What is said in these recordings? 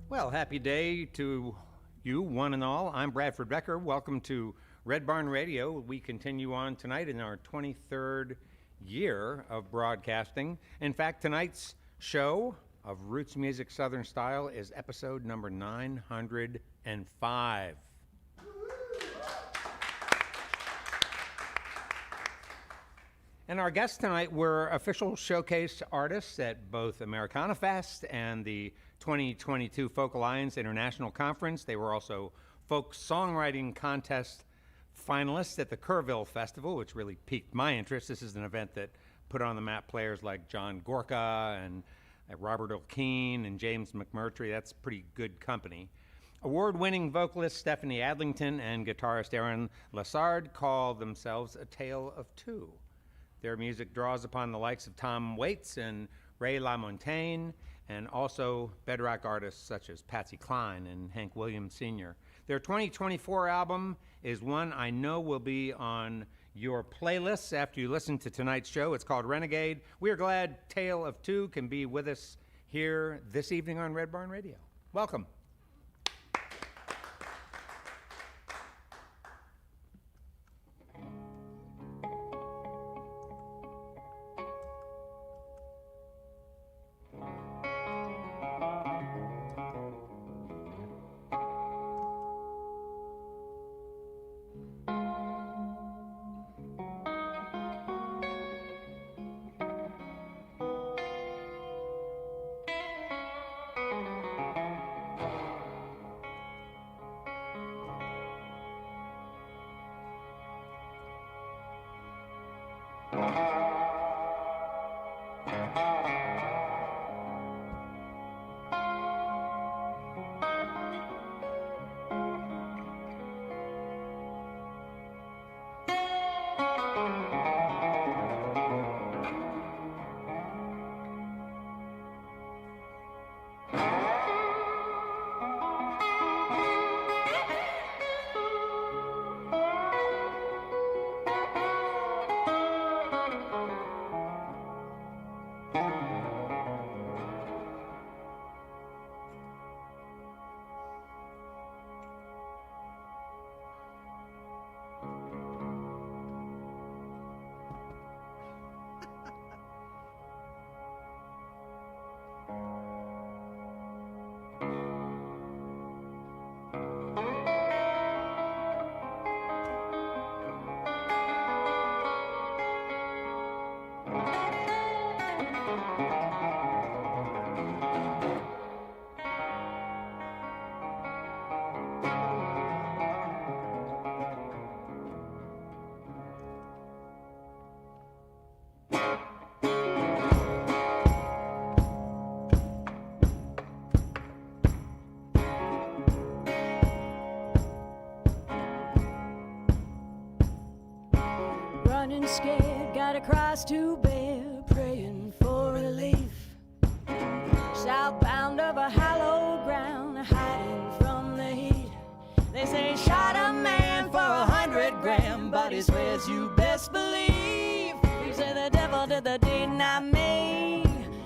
Well, happy day to you, one and all. I'm Bradford Becker. Welcome to Red Barn Radio. We continue on tonight in our 23rd year of broadcasting. In fact, tonight's show of Roots Music Southern Style is episode number 905. And our guests tonight were official showcase artists at both Americana Fest and the 2022 Folk Alliance International Conference. They were also folk songwriting contest finalists at the Kerrville Festival, which really piqued my interest. This is an event that put on the map players like John Gorka and Robert O'Keen and James McMurtry. That's pretty good company. Award-winning vocalist Stephanie Adlington and guitarist Aaron Lessard call themselves a tale of two. Their music draws upon the likes of Tom Waits and Ray LaMontagne, and also bedrock artists such as Patsy, Cline, and Hank Williams Sr. Their 2024 album is one I know will be on your playlists after you listen to tonight's show. It's called Renegade. We are glad Tale of Two can be with us here this evening on Red Barn Radio. Welcome. Scared, got a cross to bear, praying for relief. Southbound over hallowed ground, hiding from the heat. They say shot a man for 100 grand, but he swears you best believe. You say the devil did the deed, not me.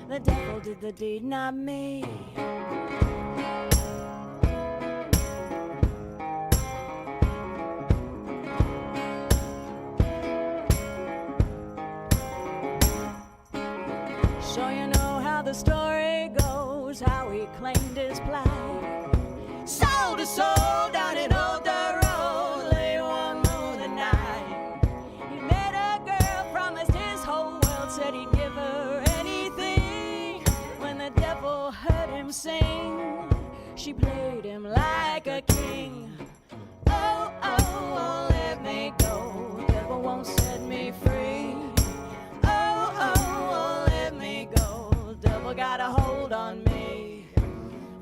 The devil did the deed, not me. So you know how the story goes, how he claimed his plight. Soul to soul down in Old Road, lay one more the night. He met a girl, promised his whole world, said he'd give her anything. When the devil heard him sing, she played him like a king. Oh, oh, oh, let me go, devil won't set me free. Oh, oh, oh, let me go, devil got a hold on me.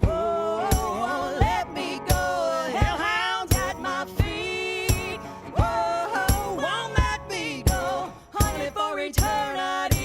Oh, oh, let me go, hellhounds at my feet. Oh, oh, won't let me go, only for eternity.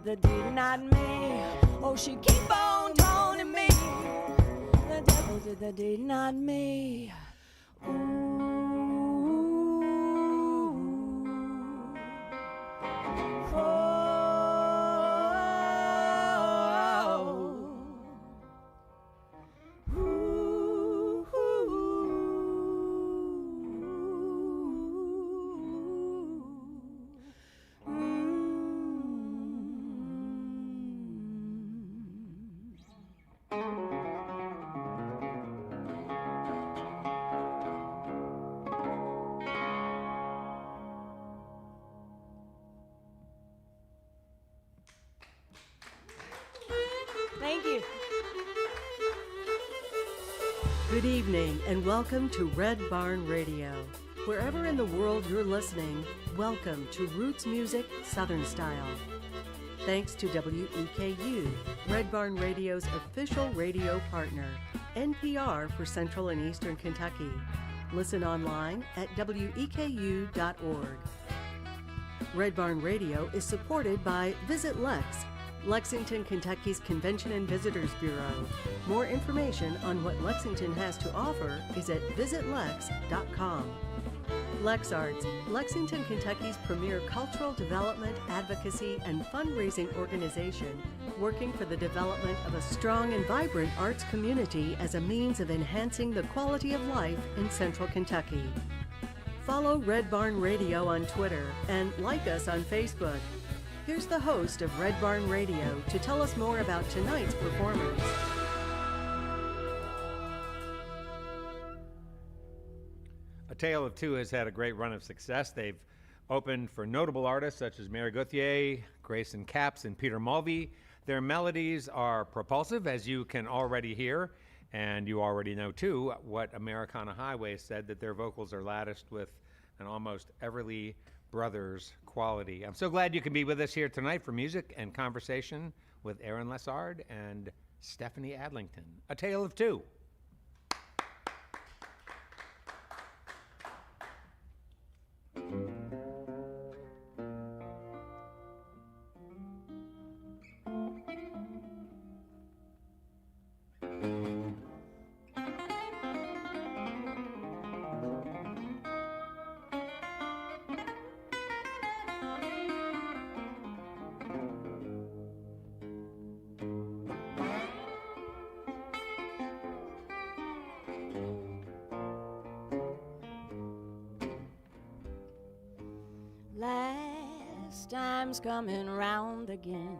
the did not me. Oh, she keep on toning me. The devil did the did not me. Ooh. Thank you. Good evening and welcome to Red Barn Radio. Wherever in the world you're listening, welcome to Roots Music Southern Style. Thanks to WEKU, Red Barn Radio's official radio partner, NPR for Central and Eastern Kentucky. Listen online at weku.org. Red Barn Radio is supported by Visit Lex, Lexington, Kentucky's Convention and Visitors Bureau. More information on what Lexington has to offer is at visitlex.com. LexArts, Lexington, Kentucky's premier cultural development, advocacy, and fundraising organization, working for the development of a strong and vibrant arts community as a means of enhancing the quality of life in Central Kentucky. Follow Red Barn Radio on Twitter and like us on Facebook. Here's the host of Red Barn Radio to tell us more about tonight's performers. A Tale of Two has had a great run of success. They've opened for notable artists such as Mary Gauthier, Grayson Capps, and Peter Mulvey. Their melodies are propulsive, as you can already hear, and you already know, too, what Americana Highway said, that their vocals are latticed with an almost Everly Brothers quality. I'm so glad you can be with us here tonight for music and conversation with Aaron Lessard and Stephanie Adlington. A Tale of Two. Last time's coming round again.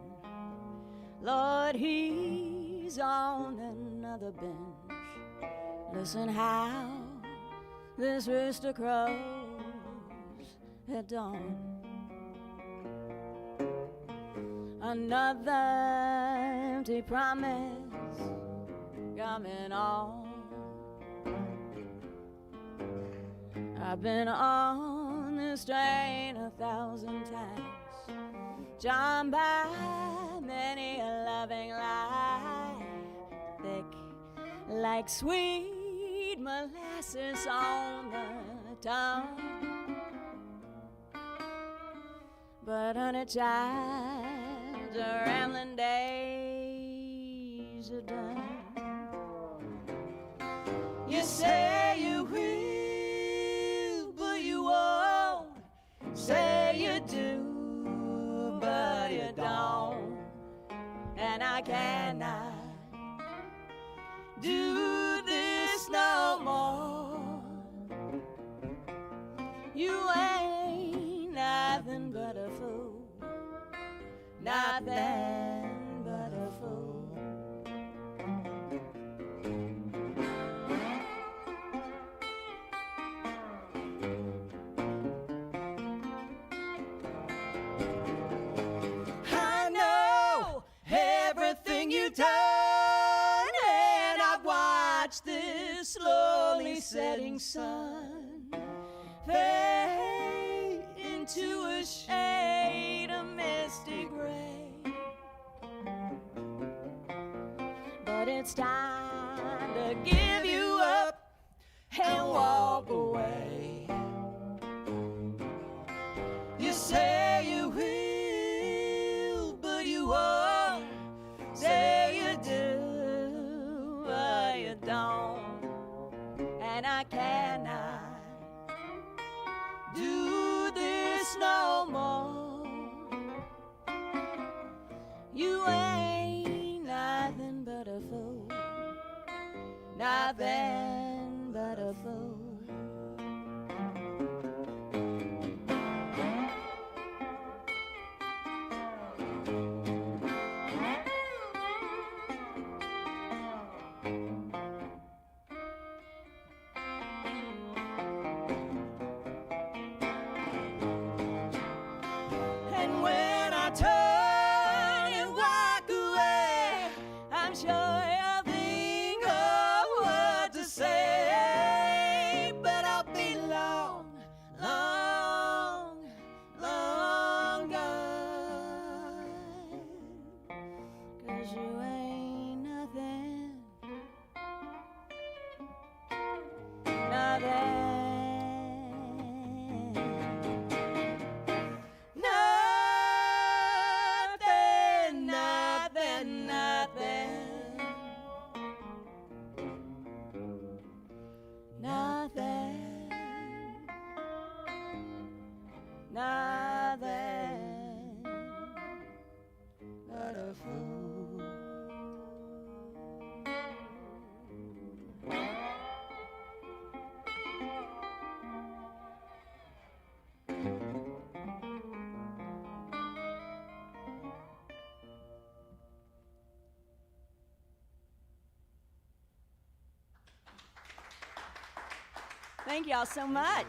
Lord, he's on another bench. Listen how this rooster crows at dawn. Another empty promise coming on. I've been on this train 1,000 times, drawn by many a loving lie, thick like sweet molasses on the tongue. But honey child, the rambling days are done. You say you will, but you won't. Say you do, but you don't. And I cannot do this no more. You ain't nothing but a fool, nothing but a fool. I know everything you've done, and I've watched this slowly setting sun fade into a shade of misty gray. But it's time to give you up and walk away. You say you will, but you nothing but a fool. And when I turn and walk away, I'm sure you'll think of what to say, but I'll be long, long, long gone, 'cause you ain't nothing, nothing. Nothing but a fool. Thank y'all so much.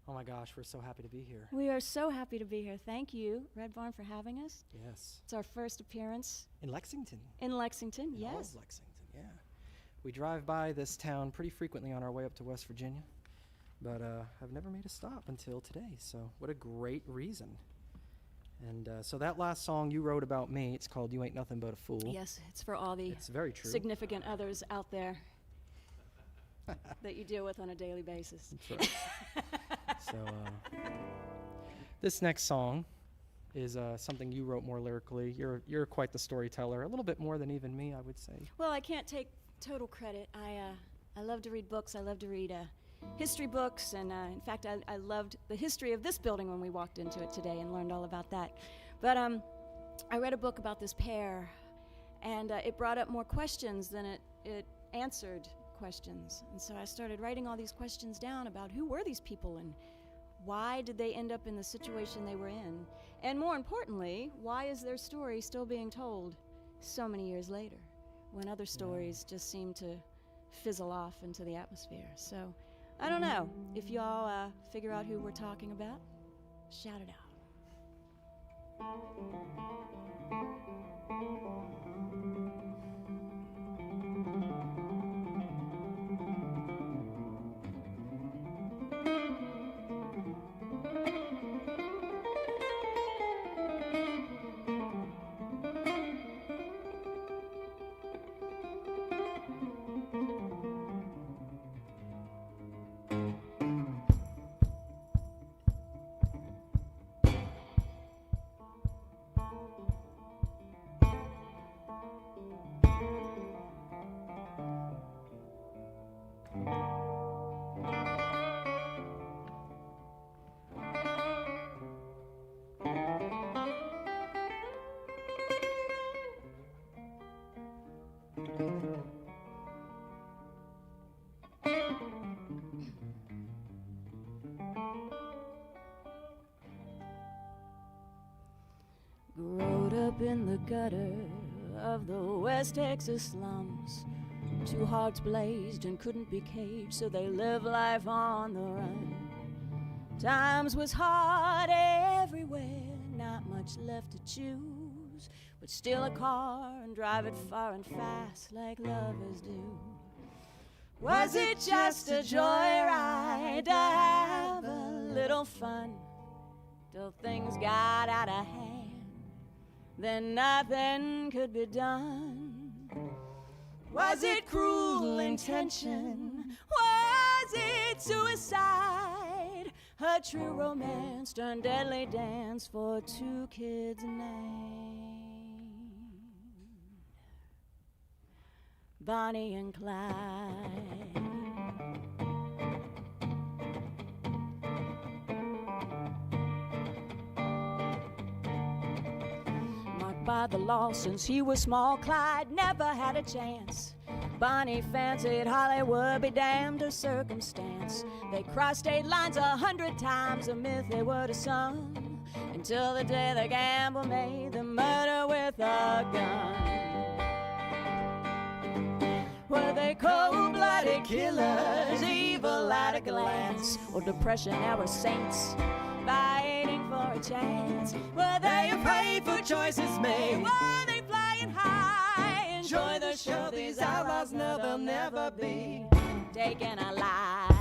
Oh my gosh, we're so happy to be here. We are so happy to be here. Thank you, Red Barn, for having us. Yes. It's our first appearance In Lexington. in Lexington. In all Yes. of Lexington, yeah. We drive by this town pretty frequently on our way up to West Virginia, but I've never made a stop until today, so what a great reason. And so that last song you wrote about me, it's called You Ain't Nothing But a Fool. Yes, it's for all the It's very true. significant others out there that you deal with on a daily basis. That's right. So this next song is something you wrote more lyrically. You're quite the storyteller, a little bit more than even me, I would say. Well, I can't take total credit. I love to read books. I love to read history books, and in fact, I loved the history of this building when we walked into it today and learned all about that. But I read a book about this pair, and it brought up more questions than it answered questions. And so I started writing all these questions down about who were these people and why did they end up in the situation they were in? And more importantly, why is their story still being told so many years later when other stories just seem to fizzle off into the atmosphere? So I don't know. If y'all figure out who we're talking about, shout it out. Growed up in the gutter of the West Texas slums. Two hearts blazed and couldn't be caged, so they live life on the run. Times was hard everywhere, not much left to choose, but steal a car and drive it far and fast like lovers do. Was it just a joyride to have a little fun till things got out of hand? Then nothing could be done. Was it cruel intention? Was it suicide? A true romance turned deadly dance for two kids named Bonnie and Clyde. by the law since he was small. Clyde never had a chance. Bonnie fancied Hollywood, be damned to circumstance. They crossed state lines 100 times, a myth they would have sung, until the day the gamble made the murder with a gun. Were they cold-blooded killers, evil at a glance, or depression-era saints fighting for a chance? Were they afraid for choices made? Were they flying high? Enjoy the show, these outlaws know they'll never be taken alive.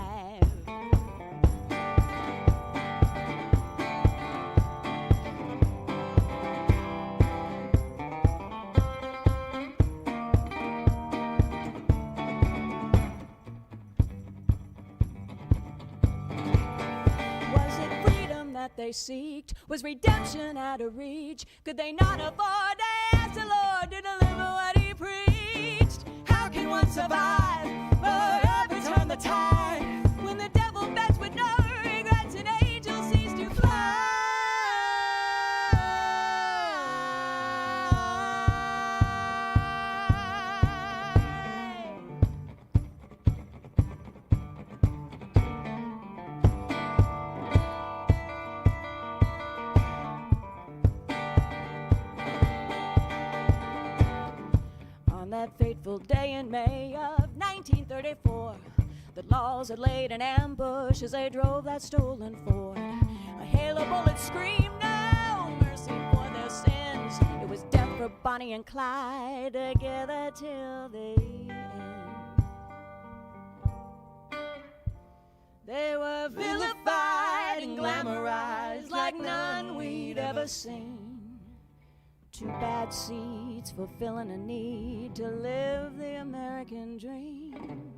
That they seeked? Was redemption out of reach? Could they not afford to ask the Lord to deliver what he preached? How can one survive or ever turn the tide when the devil bets with no regrets and angels cease to fly? That fateful day in May of 1934, the laws had laid an ambush as they drove that stolen Ford. A hail of bullets screamed no mercy for their sins. It was death for Bonnie and Clyde, together till the end. They were vilified and glamorized like none we'd ever seen. Two bad seeds fulfilling a need to live the American dream.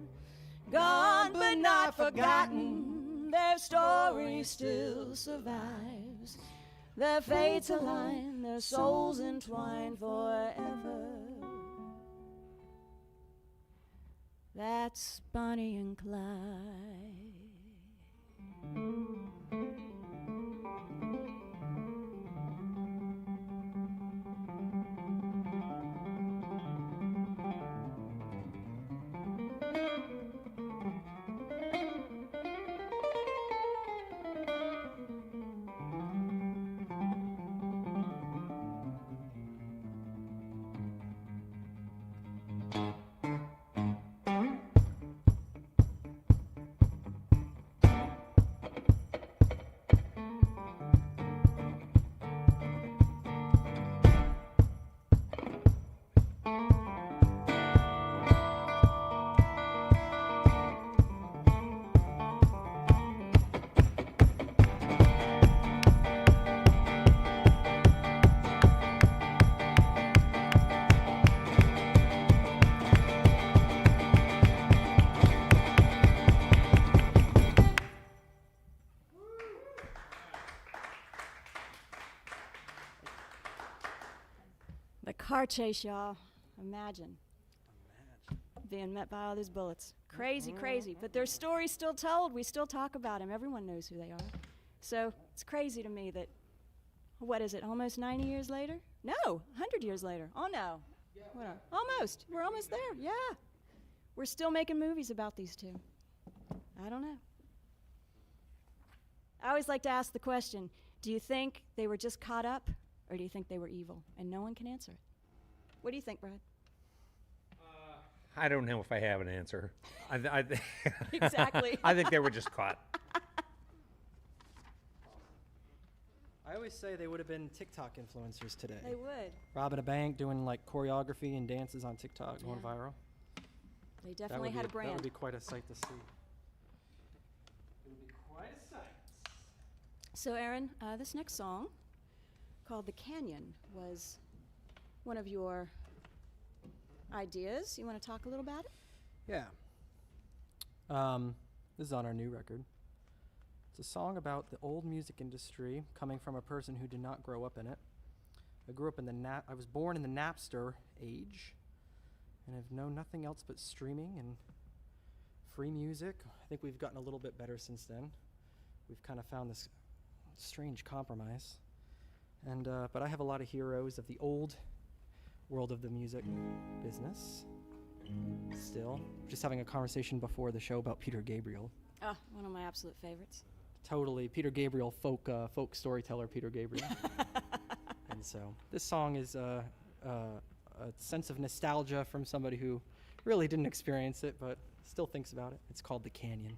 Gone but not forgotten, their story still survives. Their fates align, their souls entwined forever. That's Bonnie and Clyde. Car chase, y'all. Imagine being met by all these bullets. Crazy, crazy. But their story's still told. We still talk about them. Everyone knows who they are. So it's crazy to me that, what is it, almost 90 years later? No, 100 years later. Oh, no. Yeah. Almost. We're almost there. Yeah. We're still making movies about these two. I don't know. I always like to ask the question, do you think they were just caught up, or do you think they were evil? And no one can answer it. What do you think, Brad? I don't know if I have an answer. Exactly. I think they were just caught. I always say they would have been TikTok influencers today. They would. Robbing a bank, doing like choreography and dances on TikTok, going viral. They definitely had a brand. That would be quite a sight to see. It would be quite a sight. So, Aaron, this next song, called The Canyon, was one of your ideas. You want to talk a little about it? Yeah. This is on our new record. It's a song about the old music industry, coming from a person who did not grow up in it. I grew up in I was born in the Napster age, and I've known nothing else but streaming and free music. I think we've gotten a little bit better since then. We've kind of found this strange compromise. And but I have a lot of heroes of the old world of the music business. Still, just having a conversation before the show about Peter Gabriel. Oh, one of my absolute favorites. Totally, Peter Gabriel, folk storyteller Peter Gabriel. And so this song is a sense of nostalgia from somebody who really didn't experience it, but still thinks about it. It's called The Canyon.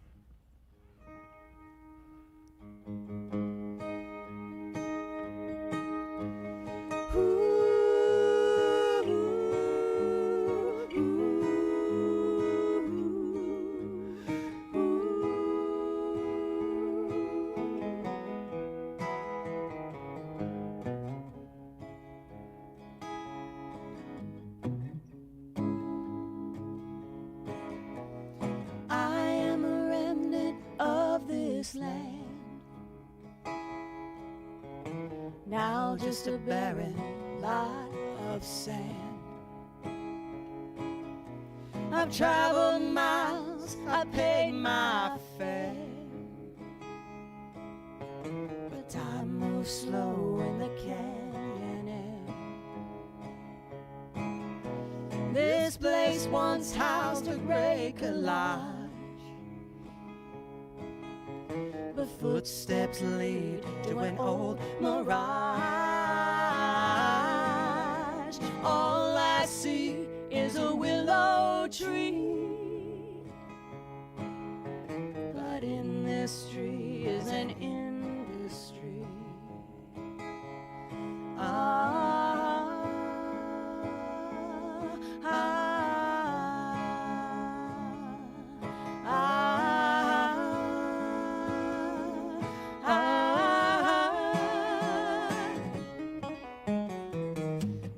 Now just a barren lot of sand. I've traveled miles, I paid my fare, but time moves slow in the canyon air. This place once housed a great collage, but footsteps lead to an old mirage. All I see is a willow tree, but in this tree is an industry.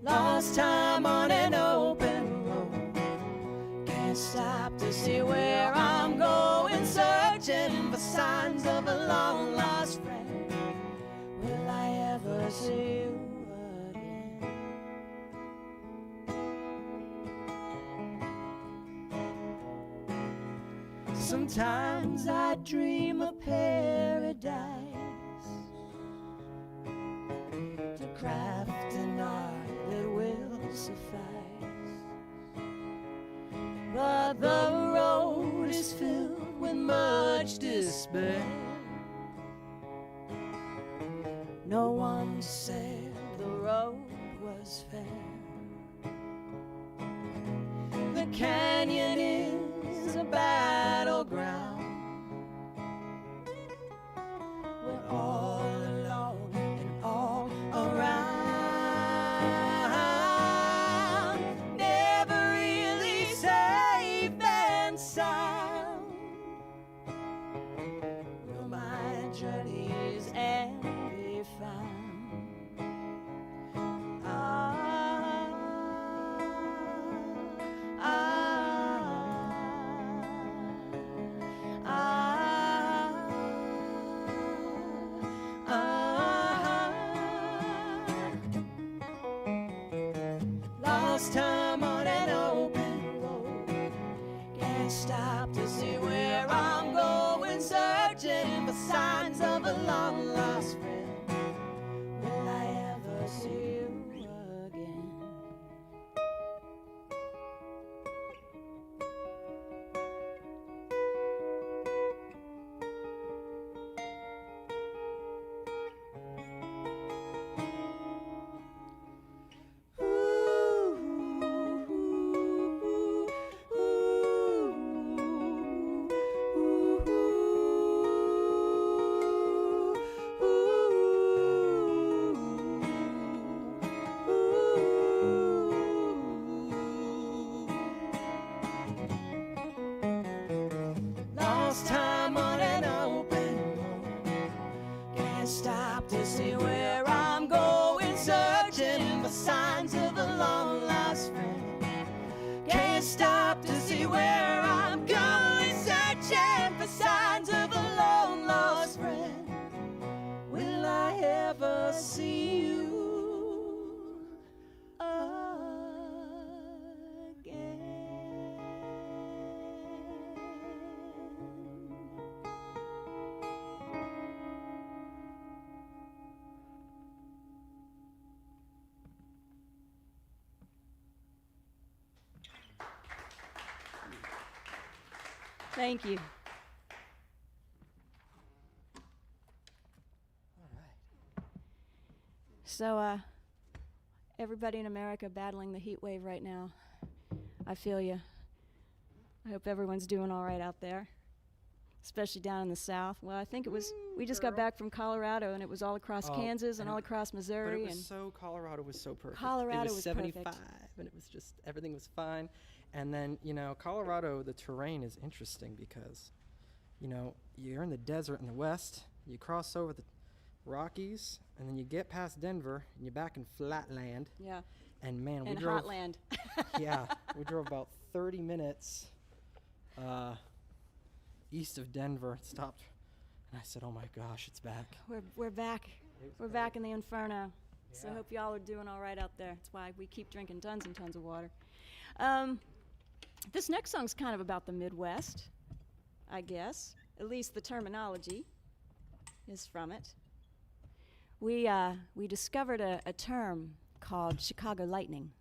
Lost time on an open road, can't stop to see where I'm going, searching for signs of a long lost friend. Will I ever see you again? Sometimes I dream of paradise, to craft an art that will suffice, but the road is filled with much despair. No one said the road was fair. The canyon is a battleground, we're all alone and all around, never really safe and sound. Will my journeys end be found? Lost time on an open road, can't stop to see where I'm going, searching for signs of a long lost friend. Will I ever see you again? Lost time on an open road, can't stop to see where I'm going, searching for signs of a long lost friend. Can't stop to see where I'm going, searching for signs of a long lost friend. Will I ever see you again? Thank you. All right. So, everybody in America battling the heat wave right now. I feel you. I hope everyone's doing all right out there, especially down in the South. Well, I think it was, we just got back from Colorado, and it was all across Kansas and all across But Missouri. it was and so, Colorado was so perfect. Colorado it was was 75, perfect. and it was just, everything was fine. And then, you know, Colorado, the terrain is interesting because, you know, you're in the desert in the west, you cross over the Rockies, and then you get past Denver, and you're back in flatland. Yeah, And man, we and drove. Hotland. Yeah, we drove about 30 minutes east of Denver. Stopped, and I said, "Oh my gosh, it's back." We're back. We're back in the inferno. So I Yeah. hope y'all are doing all right out there. That's why we keep drinking tons and tons of water. This next song's kind of about the Midwest, I guess. At least the terminology is from it. We discovered a term called Chicago lightning.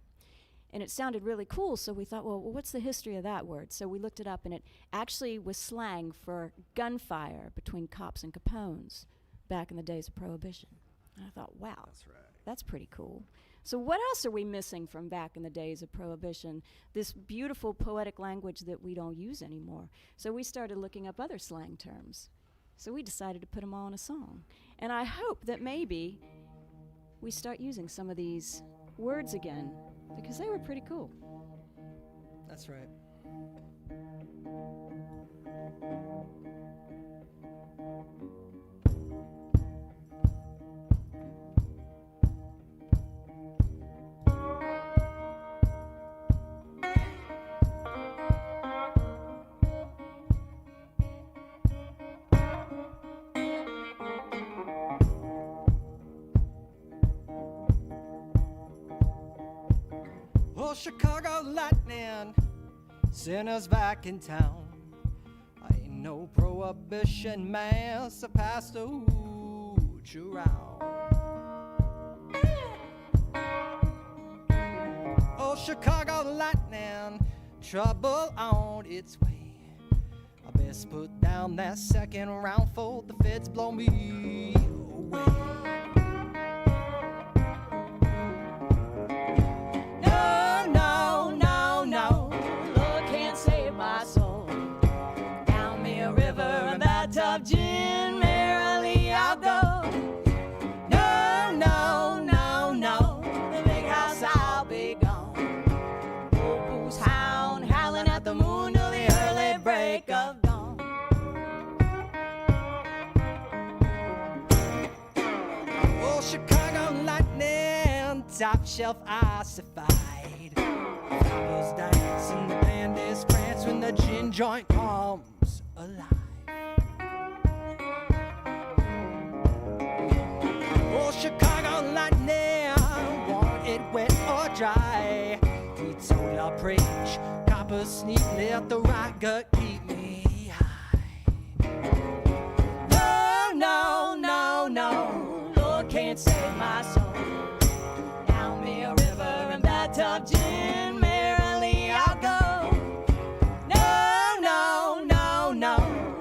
And it sounded really cool, so we thought, well, what's the history of that word? So we looked it up, and it actually was slang for gunfire between cops and Capones back in the days of Prohibition. And I thought, wow, That's right. that's pretty cool. So what else are we missing from back in the days of Prohibition? This beautiful poetic language that we don't use anymore. So we started looking up other slang terms. So we decided to put them all in a song. And I hope that maybe we start using some of these words again, because they were pretty cool. That's right. Oh, Chicago lightning, send us back in town. I ain't no prohibition man, so pass the hooch around. Oh, Chicago lightning, trouble on its way. I best put down that second round for the feds blow me away. Of gin, merrily I'll go. No, no, no, no, the big house I'll be gone. Old booze hound howling at the moon till the early break of dawn. Oh, Chicago lightning, top shelf ossified. Flowers dance and the band is prance when the gin joint comes alive. Oh, Chicago lightning, want it wet or dry. We told our preach, copper sneak, let the right gut keep me high. No, no, no, no, Lord can't save my soul. Down me a river and bathtub gin, merrily I'll go. No, no, no, no,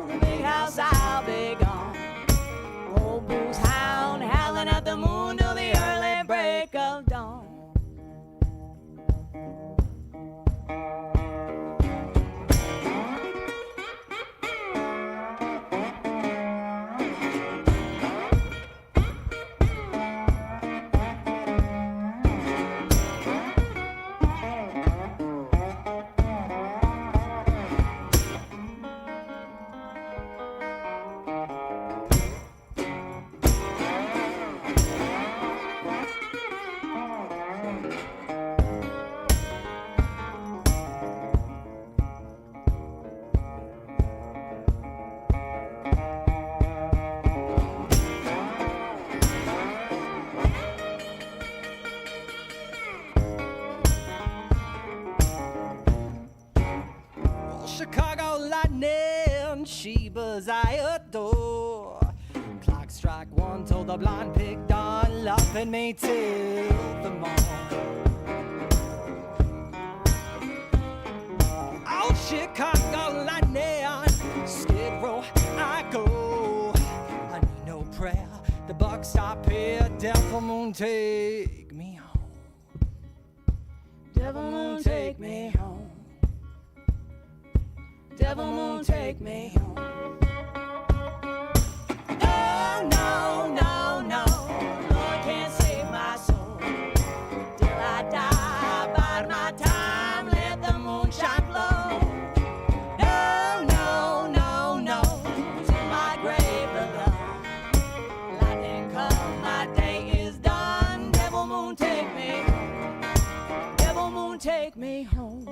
the big house I'll be gone. Old booze hound howling at the moon till the early break of dawn. Chicago lightning, Sheba's I adore. Clock strike one, told the blind pig Don, loving me till the morn. Oh, Chicago lightning, moon, take me home. Devil moon, take me home. Devil moon, take me home. No, no, no, no. Lord can't save my soul. Till I die, bide my time. Let the moon shine low. No, no, no, no. To my grave below. Lightning come, my day is done. Devil moon, take me home. Devil moon, take me home.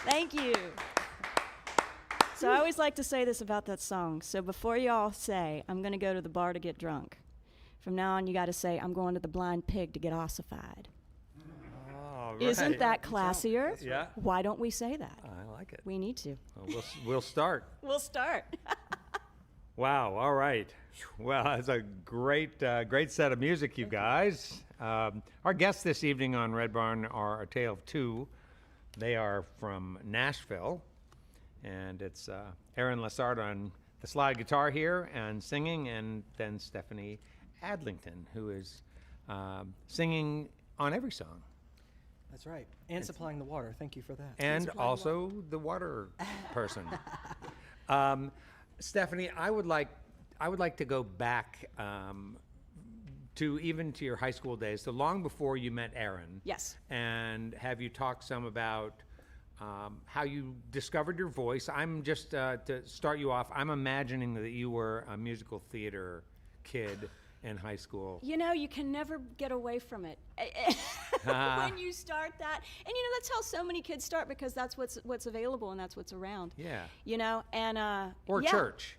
Thank you. So I always like to say this about that song. So before y'all say, I'm going to go to the bar to get drunk, from now on you got to say, I'm going to the Blind Pig to get ossified. All right. Isn't that classier? Yeah. Why don't we say that? I like it. We need to. Well, we'll start. We'll start. Wow. All right. Well, that's a great set of music, you guys. Our guests this evening on Red Barn are a tale of two. They are from Nashville, and it's Aaron Lessard on the slide guitar here and singing, and then Stephanie Adlington, who is singing on every song. That's right. And supplying the water. Thank you for that. And also the water person. Stephanie, I would like to go back to your high school days, so long before you met Aaron. Yes. And have you talked some about how you discovered your voice? I'm just to start you off, I'm imagining that you were a musical theater kid in high school. You know, you can never get away from it when you start that. And you know, that's how so many kids start, because that's what's available and that's what's around. Yeah. You know, and Or yeah. church.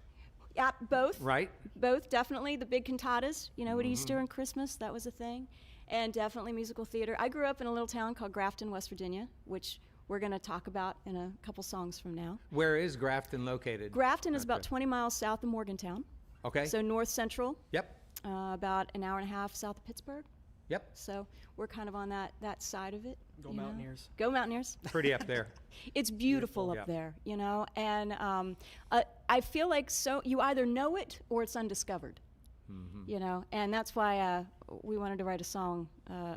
Yeah, both. Right. Both, definitely. The big cantatas, you know, at Easter and Christmas, that was a thing. And definitely musical theater. I grew up in a little town called Grafton, West Virginia, which we're going to talk about in a couple songs from now. Where is Grafton located? Grafton is about 20 miles south of Morgantown. Okay. So north central. Yep. About an hour and a half south of Pittsburgh. Yep. So we're kind of on that side of it. Go you know. Mountaineers. Go Mountaineers. Pretty up there. It's beautiful up yeah. there, you know, and I feel like so you either know it or it's undiscovered, you know, and that's why we wanted to write a song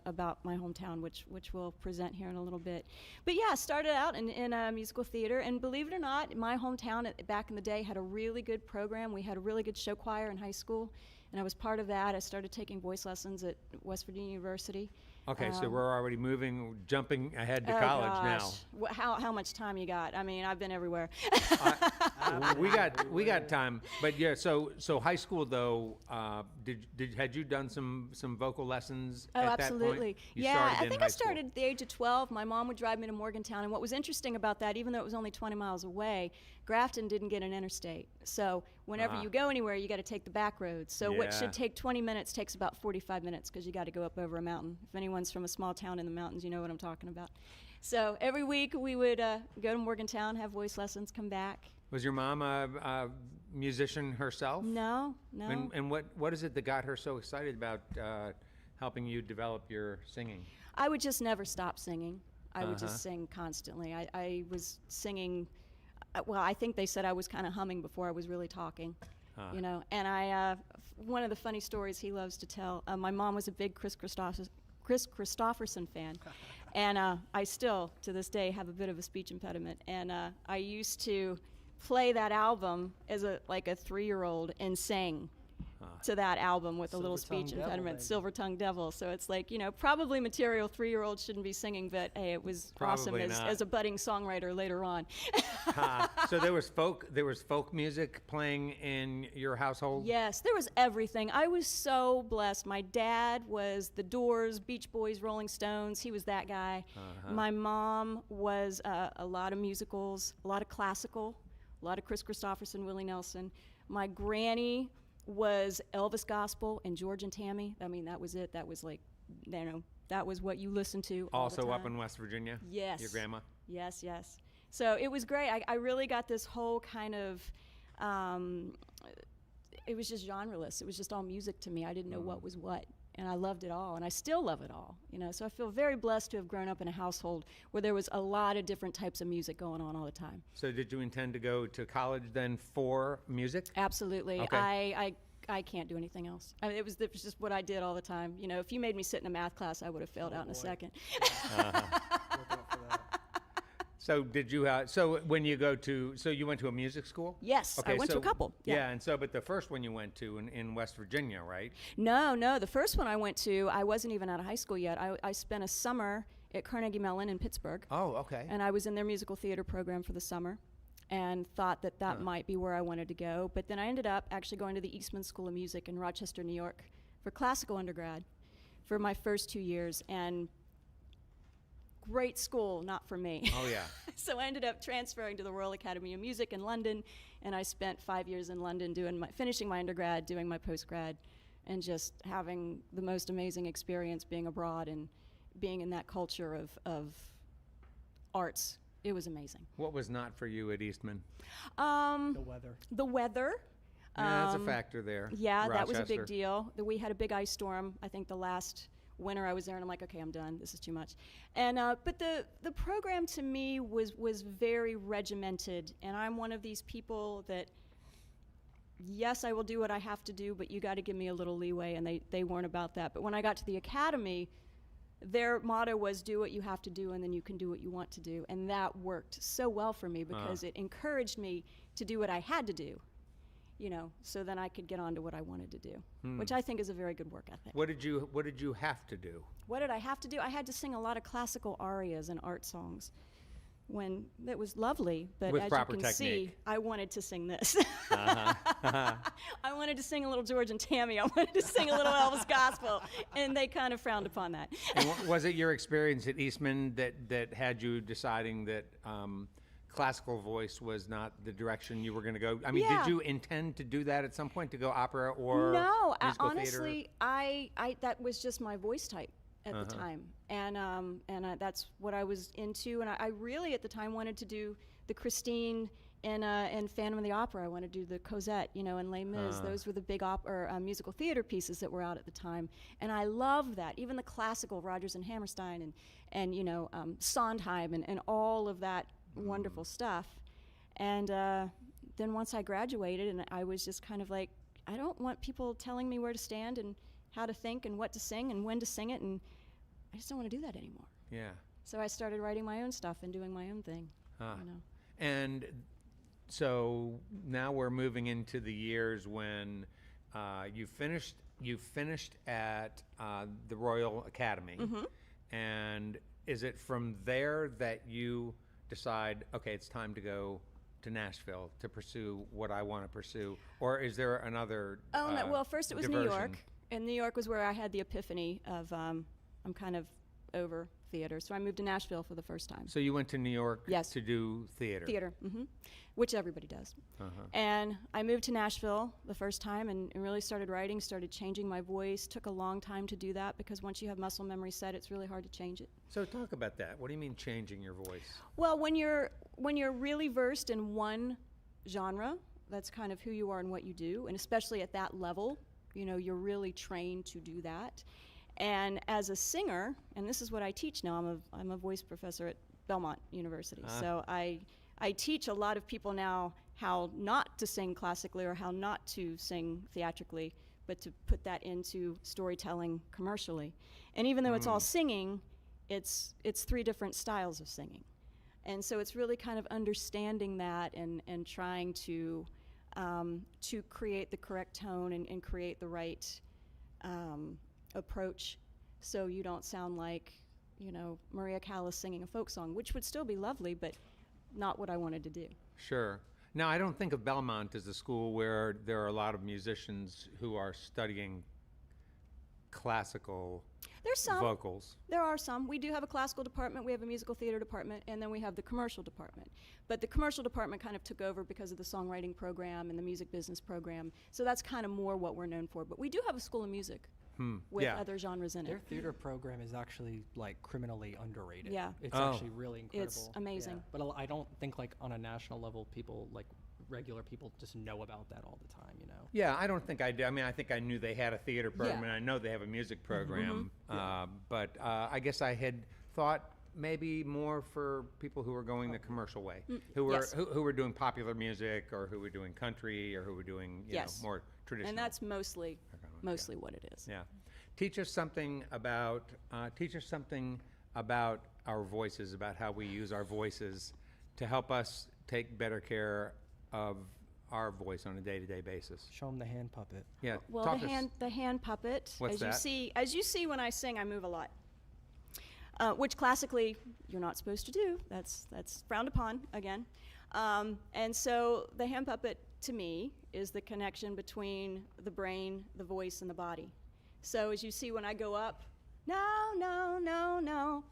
about my hometown, which we'll present here in a little bit. But yeah, started out in musical theater, and believe it or not, my hometown back in the day had a really good program. We had a really good show choir in high school, and I was part of that. I started taking voice lessons at West Virginia University. Okay, so we're already jumping ahead to Oh college gosh. How much time you got? I mean, I've been everywhere. now. We got time, but yeah. So high school though, had you done some vocal lessons Oh, at absolutely. that point? You Yeah, started I in think high I started school. at the age of 12. My mom would drive me to Morgantown, and what was interesting about that, even though it was only 20 miles away, Grafton didn't get an interstate. So whenever you go anywhere, you got to take the back roads. So what Yeah. should take 20 minutes takes about 45 minutes, because you got to go up over a mountain. If anyone's from a small town in the mountains, you know what I'm talking about. So every week we would go to Morgantown, have voice lessons, come back. Was your mom a musician herself? No. And what is it that got her so excited about helping you develop your singing? I would just never stop singing. I would just sing constantly. I was singing, well, I think they said I was kind of humming before I was really talking, you know. And one of the funny stories he loves to tell, my mom was a big Chris Christopherson fan. And I still, to this day, have a bit of a speech impediment. And I used to play that album as a 3-year-old and sing to that album with a little speech Silver-tongued impediment, devil, Silver-tongued Devil. So it's like, you know, probably material 3-year-olds shouldn't be singing, but hey, it was awesome Probably not. as a budding songwriter later on. So there was folk music playing in your household? Yes, there was everything. I was so blessed. My dad was The Doors, Beach Boys, Rolling Stones. He was that guy. My mom was a lot of musicals, a lot of classical, a lot of Chris Christopherson, Willie Nelson. My granny was Elvis Gospel and George and Tammy. I mean, that was it. That was like, you know, that was what you listened to all the Also up time. in West Virginia? Yes. Your grandma? Yes. So it was great. I really got this whole kind of, it was just genreless. It was just all music to me. I didn't know what was what. And I loved it all, and I still love it all. So I feel very blessed to have grown up in a household where there was a lot of different types of music going on all the time. So did you intend to go to college then for music? Absolutely. Okay. I can't do anything else. I mean, it was just what I did all the time. If you made me sit in a math class, I would have failed out in a second. Look out for that. So did you? So when you go to, so you went to a music school? Yes, I went to a couple. Yeah, and so, but the first one you went to in West Virginia, right? No. The first one I went to, I wasn't even out of high school yet. I spent a summer at Carnegie Mellon in Pittsburgh. Oh, okay. And I was in their musical theater program for the summer, and thought that might be where I wanted to go. But then I ended up actually going to the Eastman School of Music in Rochester, New York, for classical undergrad for my first 2 years, and great school, not for me. Oh, yeah. So I ended up transferring to the Royal Academy of Music in London, and I spent 5 years in London finishing my undergrad, doing my postgrad, and just having the most amazing experience being abroad and being in that culture of arts. It was amazing. What was not for you at Eastman? The weather. The weather. Yeah, that's a factor there. Yeah, that was a big Rochester. deal. We had a big ice storm, I think the last winter I was there, and I'm like, okay, I'm done. This is too much. And but the program to me was very regimented, and I'm one of these people that, yes, I will do what I have to do, but you got to give me a little leeway, and they weren't about that. But when I got to the academy, their motto was do what you have to do, and then you can do what you want to do. And that worked so well for me because it encouraged me to do what I had to do, so then I could get on to what I wanted to do, which I think is a very good work ethic. What did you have to do? What did I have to do? I had to sing a lot of classical arias and art songs. When that was lovely, but With as proper you can see, technique. I wanted to sing this. I wanted to sing a little George and Tammy. I wanted to sing a little Elvis gospel, and they kind of frowned upon that. And was it your experience at Eastman that had you deciding that classical voice was not the direction you were going to go? I mean, Yeah. did you intend to do that at some point, to go opera or No, musical honestly, theater? I that was just my voice type at the time, and that's what I was into. And I really at the time wanted to do the Christine and Phantom of the Opera. I wanted to do the Cosette, and Les Mis. Those were the big musical theater pieces that were out at the time, and I loved that. Even the classical Rodgers and Hammerstein and Sondheim and all of that wonderful stuff. And then once I graduated, and I was just kind of like, I don't want people telling me where to stand and how to think and what to sing and when to sing it, and I just don't want to do that anymore. Yeah. So I started writing my own stuff and doing my own thing. And so now we're moving into the years when you finished at the Royal Academy. And is it from there that you decide, okay, it's time to go to Nashville to pursue what I want to pursue, or is there another? Oh, no, well, first it was New diversion? York, and New York was where I had the epiphany of I'm kind of over theater. So I moved to Nashville for the first time. So you went to New York Yes. to do theater. Theater, which everybody does. And I moved to Nashville the first time and really started writing, started changing my voice. Took a long time to do that because once you have muscle memory set, it's really hard to change it. So talk about that. What do you mean changing your voice? Well, when you're really versed in one genre, that's kind of who you are and what you do, and especially at that level, you're really trained to do that. And as a singer, and this is what I teach now, I'm a voice professor at Belmont University. So I teach a lot of people now how not to sing classically or how not to sing theatrically, but to put that into storytelling commercially. And even though it's all singing, it's 3 different styles of singing. And so it's really kind of understanding that and trying to create the correct tone and create the right approach, so you don't sound like Maria Callas singing a folk song, which would still be lovely, but not what I wanted to do. Sure. Now, I don't think of Belmont as a school where there are a lot of musicians who are studying classical There's some. vocals. There are some. We do have a classical department, we have a musical theater department, and then we have the commercial department. But the commercial department kind of took over because of the songwriting program and the music business program, so that's kind of more what we're known for. But we do have a school of music. with Yeah. other genres in Their it. theater program is actually like criminally underrated. Yeah. It's Oh. actually really incredible. It's amazing. Yeah. But I don't think like on a national level, people like regular people just know about that all the time. You know. Yeah, I don't think I did. I mean, I think I knew they had a theater program, Yeah. and I know they have a music program. But I guess I had thought maybe more for people who were going the commercial way, who were yes. who were doing popular music, or who were doing country, or who were doing Yes. more traditional. And that's mostly yeah. what it is. Yeah. Teach us something about our voices, about how we use our voices to help us take better care of our voice on a day-to-day basis. Show them the hand puppet. Yeah. Well, talk the us- hand puppet. What's as that? you see when I sing, I move a lot, which classically you're not supposed to do. That's frowned upon again. And so the hand puppet to me is the connection between the brain, the voice, and the body. So as you see when I go up, no, no, no, no,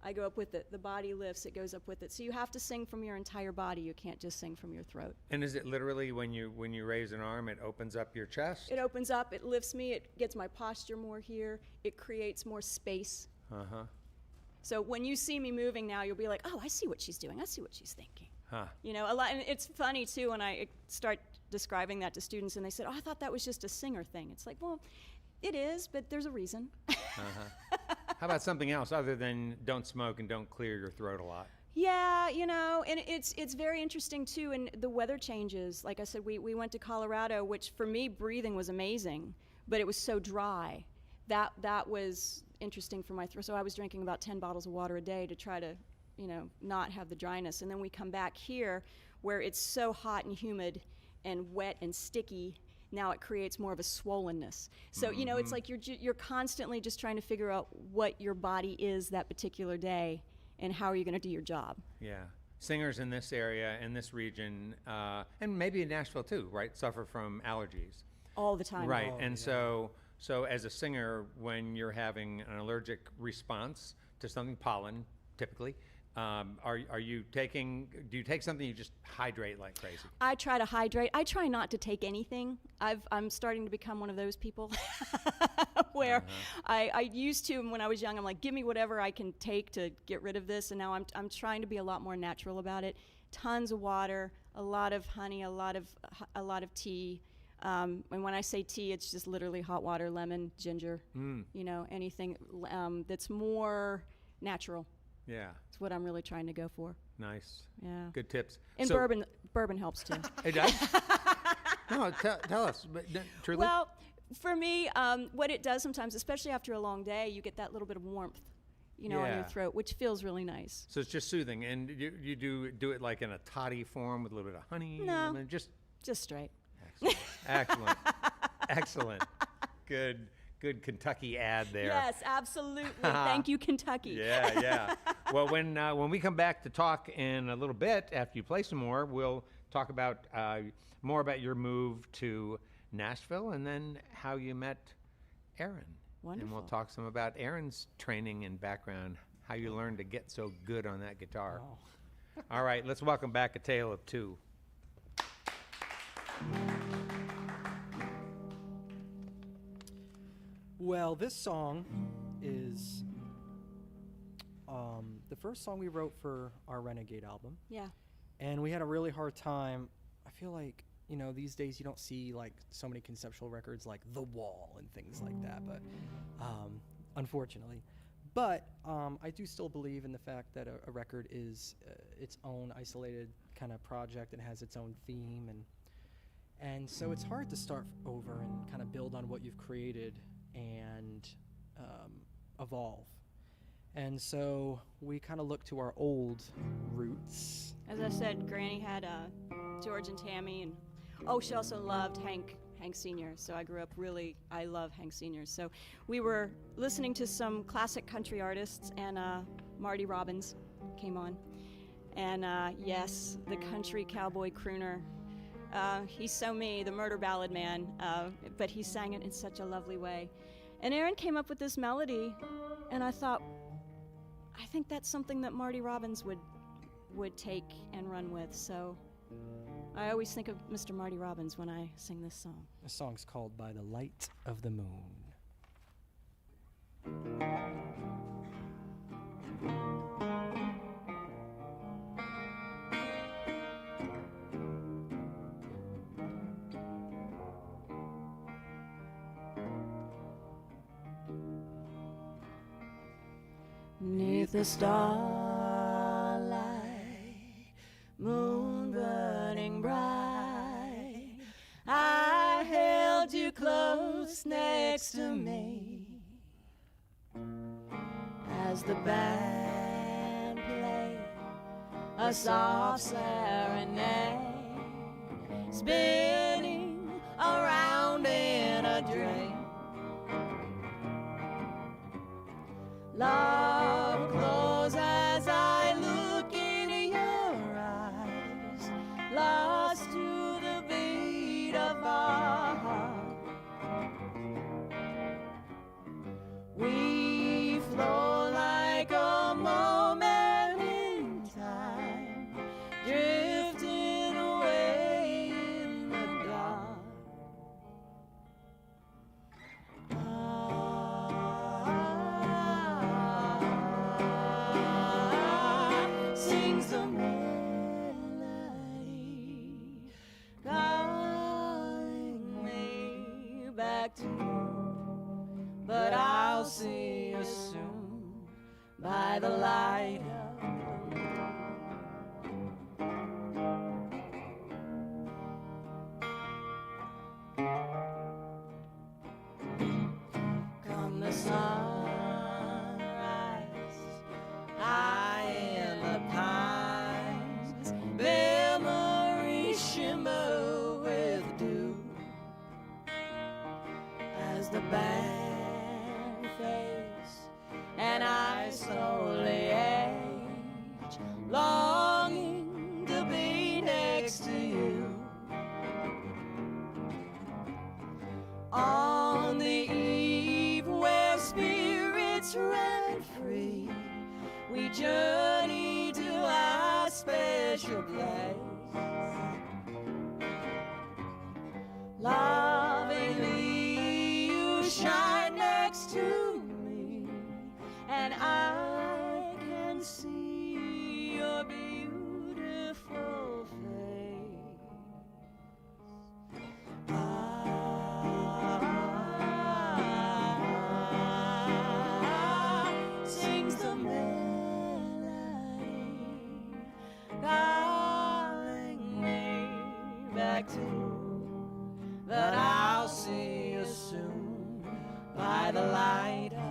I go up with it. The body lifts, it goes up with it. So you have to sing from your entire body. You can't just sing from your throat. And is it literally when you raise an arm, it opens up your chest? It opens up, it lifts me, it gets my posture more here, it creates more space. Uh-huh. So when you see me moving now, you'll be like, oh, I see what she's doing, I see what she's thinking. Huh. You know, a lot, and it's funny too when I start describing that to students and they said, oh, I thought that was just a singer thing. It's like, well, it is, but there's a reason. How about something else other than don't smoke and don't clear your throat a lot? Yeah, you know, and it's very interesting too, and the weather changes. Like I said, we went to Colorado, which for me, breathing was amazing, but it was so dry. That was interesting for my throat. So I was drinking about 10 bottles of water a day to try to, you know, not have the dryness. And then we come back here where it's so hot and humid and wet and sticky. Now it creates more of a swollenness. So, you know, it's like you're constantly just trying to figure out what your body is that particular day and how are you going to do your job. Yeah. Singers in this area, in this region, and maybe in Nashville too, right, suffer from allergies. All the time. Right. Oh, And yeah. so as a singer, when you're having an allergic response to something, pollen typically, do you take something, you just hydrate like crazy? I try to hydrate. I try not to take anything. I'm starting to become one of those people where I used to, when I was young, I'm like, give me whatever I can take to get rid of this. And now I'm trying to be a lot more natural about it. Tons of water, a lot of honey, a lot of tea. And when I say tea, it's just literally hot water, lemon, ginger, you know, anything that's more natural. Yeah. It's what I'm really trying to go for. Nice. Yeah. Good tips. And So- bourbon helps too. It does? No, tell us. But, truly? Well, for me, what it does sometimes, especially after a long day, you get that little bit of warmth, you know, on your Yeah. throat, which feels really nice. So it's just soothing. And you do it like in a toddy form with a little bit of honey? No. lemon, just Just straight. excellent. Excellent. Good Kentucky ad there. Yes, absolutely. Thank you, Kentucky. Yeah, yeah. Well, when we come back to talk in a little bit, after you play some more, we'll talk about more about your move to Nashville and then how you met Aaron. And we'll Wonderful. talk some about Aaron's training and background, how you learned to get so good on that guitar. Oh. All right, let's welcome back A Tale of Two. Well, this song is the first song we wrote for our Renegade album. Yeah. And we had a really hard time. I feel like, you know, these days you don't see like so many conceptual records like The Wall and things like that, but unfortunately. But I do still believe in the fact that a record is its own isolated kind of project and has its own theme, and so it's hard to start over and kind of build on what you've created and evolve. And so we kind of look to our old roots. As I said, Granny had George and Tammy, and she also loved Hank Sr. So I grew up I love Hank Sr. So we were listening to some classic country artists, and Marty Robbins came on. And yes, the country cowboy crooner. He's so me, the murder ballad man, but he sang it in such a lovely way. And Aaron came up with this melody, and I thought, I think that's something that Marty Robbins would take and run with. So I always think of Mr. Marty Robbins when I sing this song. The song's called By the Light of the Moon. Neath the starlight, moon burning bright, I held you close next to me as the band played a soft serenade, spinning around in a dream. Love close as I look in your eyes, lost to the beat of our heart. We flow like a moment in time, drifting away in the dark. Sings the melody, calling me back to you. But I'll see you soon by the light of the moon. Come the sunrise, high in the pines, memories shimmer with dew as the band fades and I slowly age, longing to be next to you. On the eve where spirits run free, we journey to our special place. Lovingly you shine next to me, and I can see your beautiful face. Sings the melody, calling me back to you. But I'll see you soon by the light of the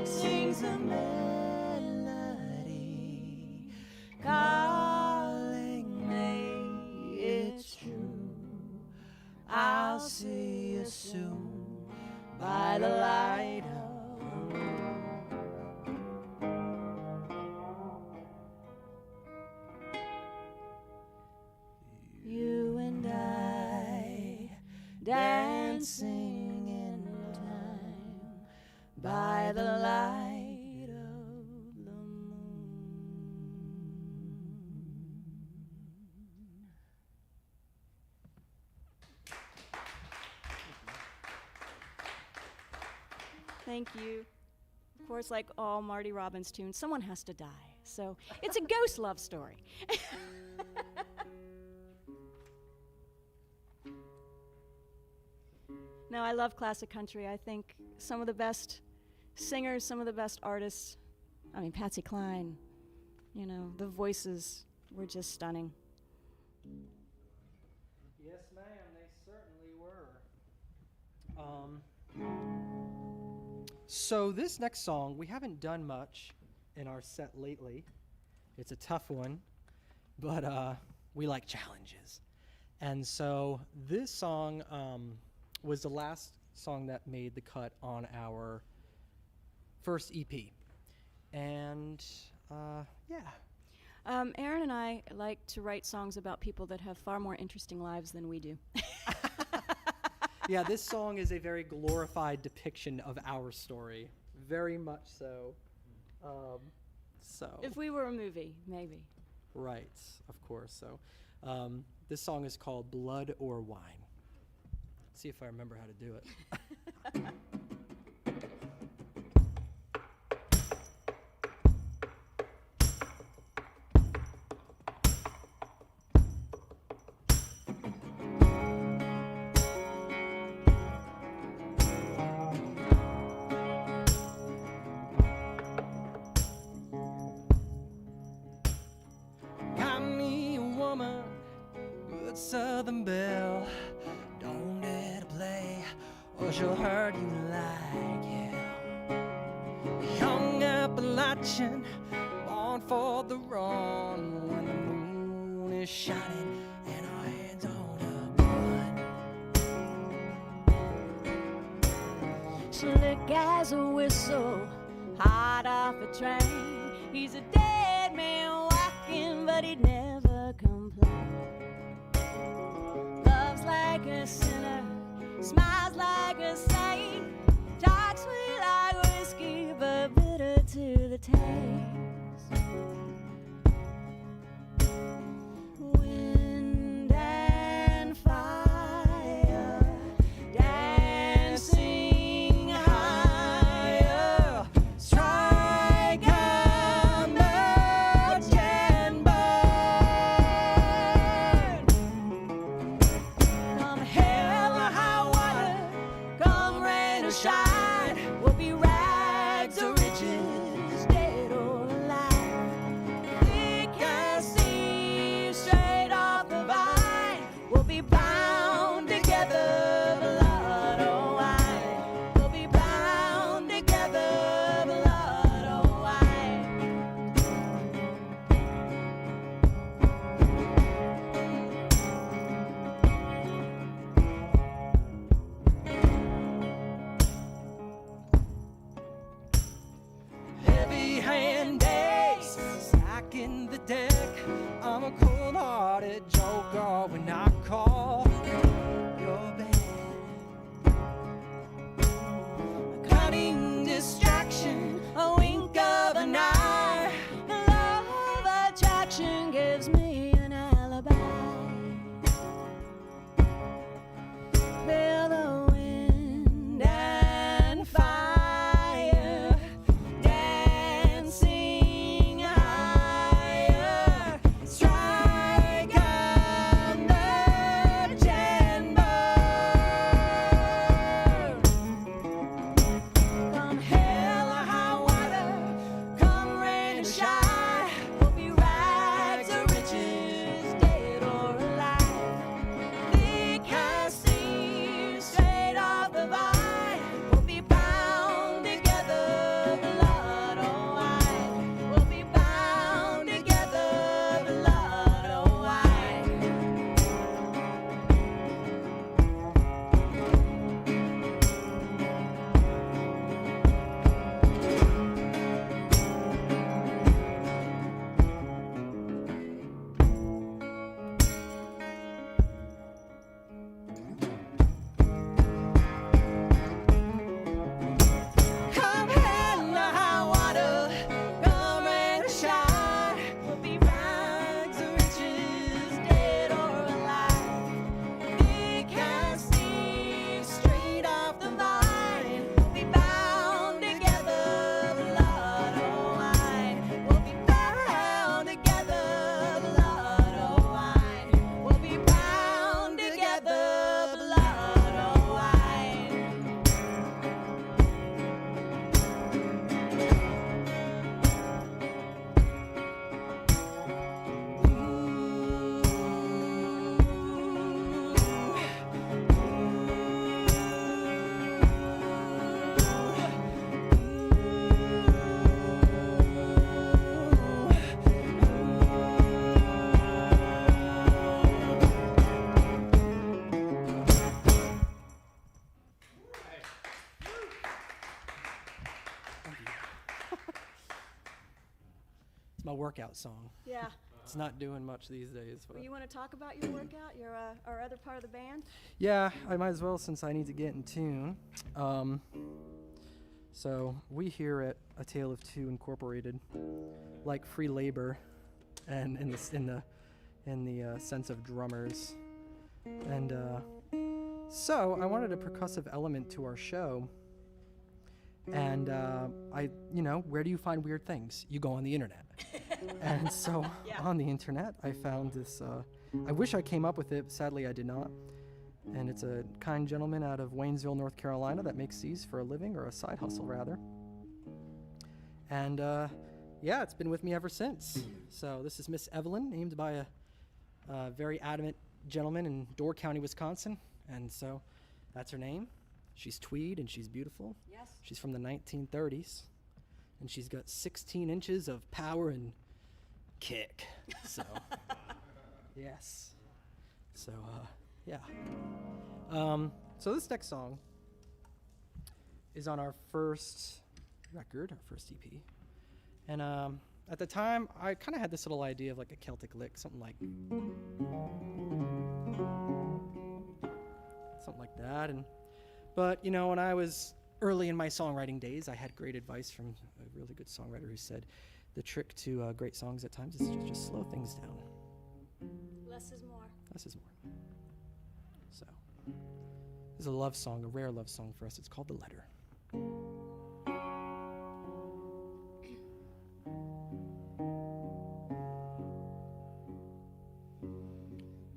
sings the melody, calling me. It's true, I'll see you soon by the light of the moon. You and I dancing in time by the light of the moon. Thank you. Of course, like all Marty Robbins tunes, someone has to die. So it's a ghost love story. No, I love classic country. I think some of the best singers, some of the best artists, I mean, Patsy, Cline, you know, the voices were just stunning. Yes, ma'am, they certainly were. So this next song, we haven't done much in our set lately. It's a tough one. but we like challenges. And so this song was the last song that made the cut on our first EP. And yeah. Aaron and I like to write songs about people that have far more interesting lives than we do. Yeah, this song is a very glorified depiction of our story. Very much so. If we were a movie, maybe. Right, of course. So this song is called Blood or Wine. Let's see if I remember how to do it. Southern belle, don't let her play, or she'll hurt you like hell. Young Appalachian, born for the run, when the moon is shining and our hands on a gun. Slick as a whistle, hot off a train. He's a dead man walking, but he'd never complain. Like a sinner, smiles like a saint, talks sweet like whiskey, but bitter to the taste. Wind and fire, dancing higher, strike a match and burn. Shine, we'll be rags to riches, dead or alive. Thick as thieves, straight off the vine. We'll be bound together, blood or wine. We'll be bound together, blood or wine. Hand days, stacking the deck. I'm a cold-hearted joker when I call your bed. A cunning distraction, a wink of an eye. Love attraction gives me an alibi. Feel the wind and fire, dancing higher, strike a match. It's my workout song. Yeah. It's not doing much these days. But Well, you want to talk about your workout, your our other part of the band? yeah, I might as well since I need to get in tune. So we here at A Tale of Two Incorporated like free labor, and in the sense of drummers, and so I wanted a percussive element to our show. And where do you find weird things? You go on the internet. And so on the internet, I found this. I wish I came up with it. Sadly, I did not. And it's a kind gentleman out of Waynesville, North Carolina, that makes these for a living, or a side hustle, rather. And it's been with me ever since. So this is Miss Evelyn, named by a very adamant gentleman in Door County, Wisconsin. And so that's her name. She's tweed and she's beautiful. Yes. She's from the 1930s. And she's got 16 inches of power and kick. So, yes. So, yeah. So this next song is on our first record, our first EP. And at the time, I kind of had this little idea of like a Celtic lick, something like that. But, when I was early in my songwriting days, I had great advice from a really good songwriter who said the trick to great songs at times is to just slow things down. Less is more. Less is more. So, this is a love song, a rare love song for us. It's called The Letter.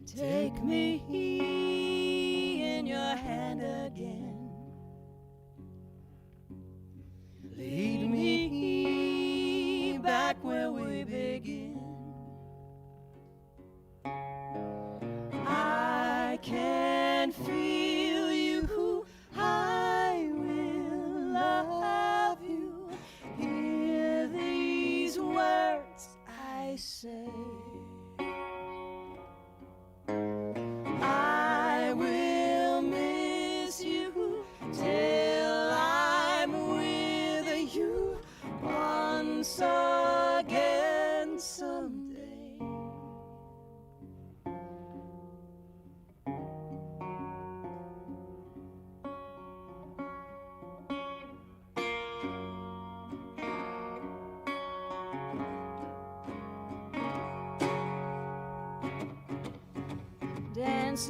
Take me in your hand again. Lead me back where we begin. I can feel you. I will love you. Hear these words I say. I will miss you till I'm with you once again someday.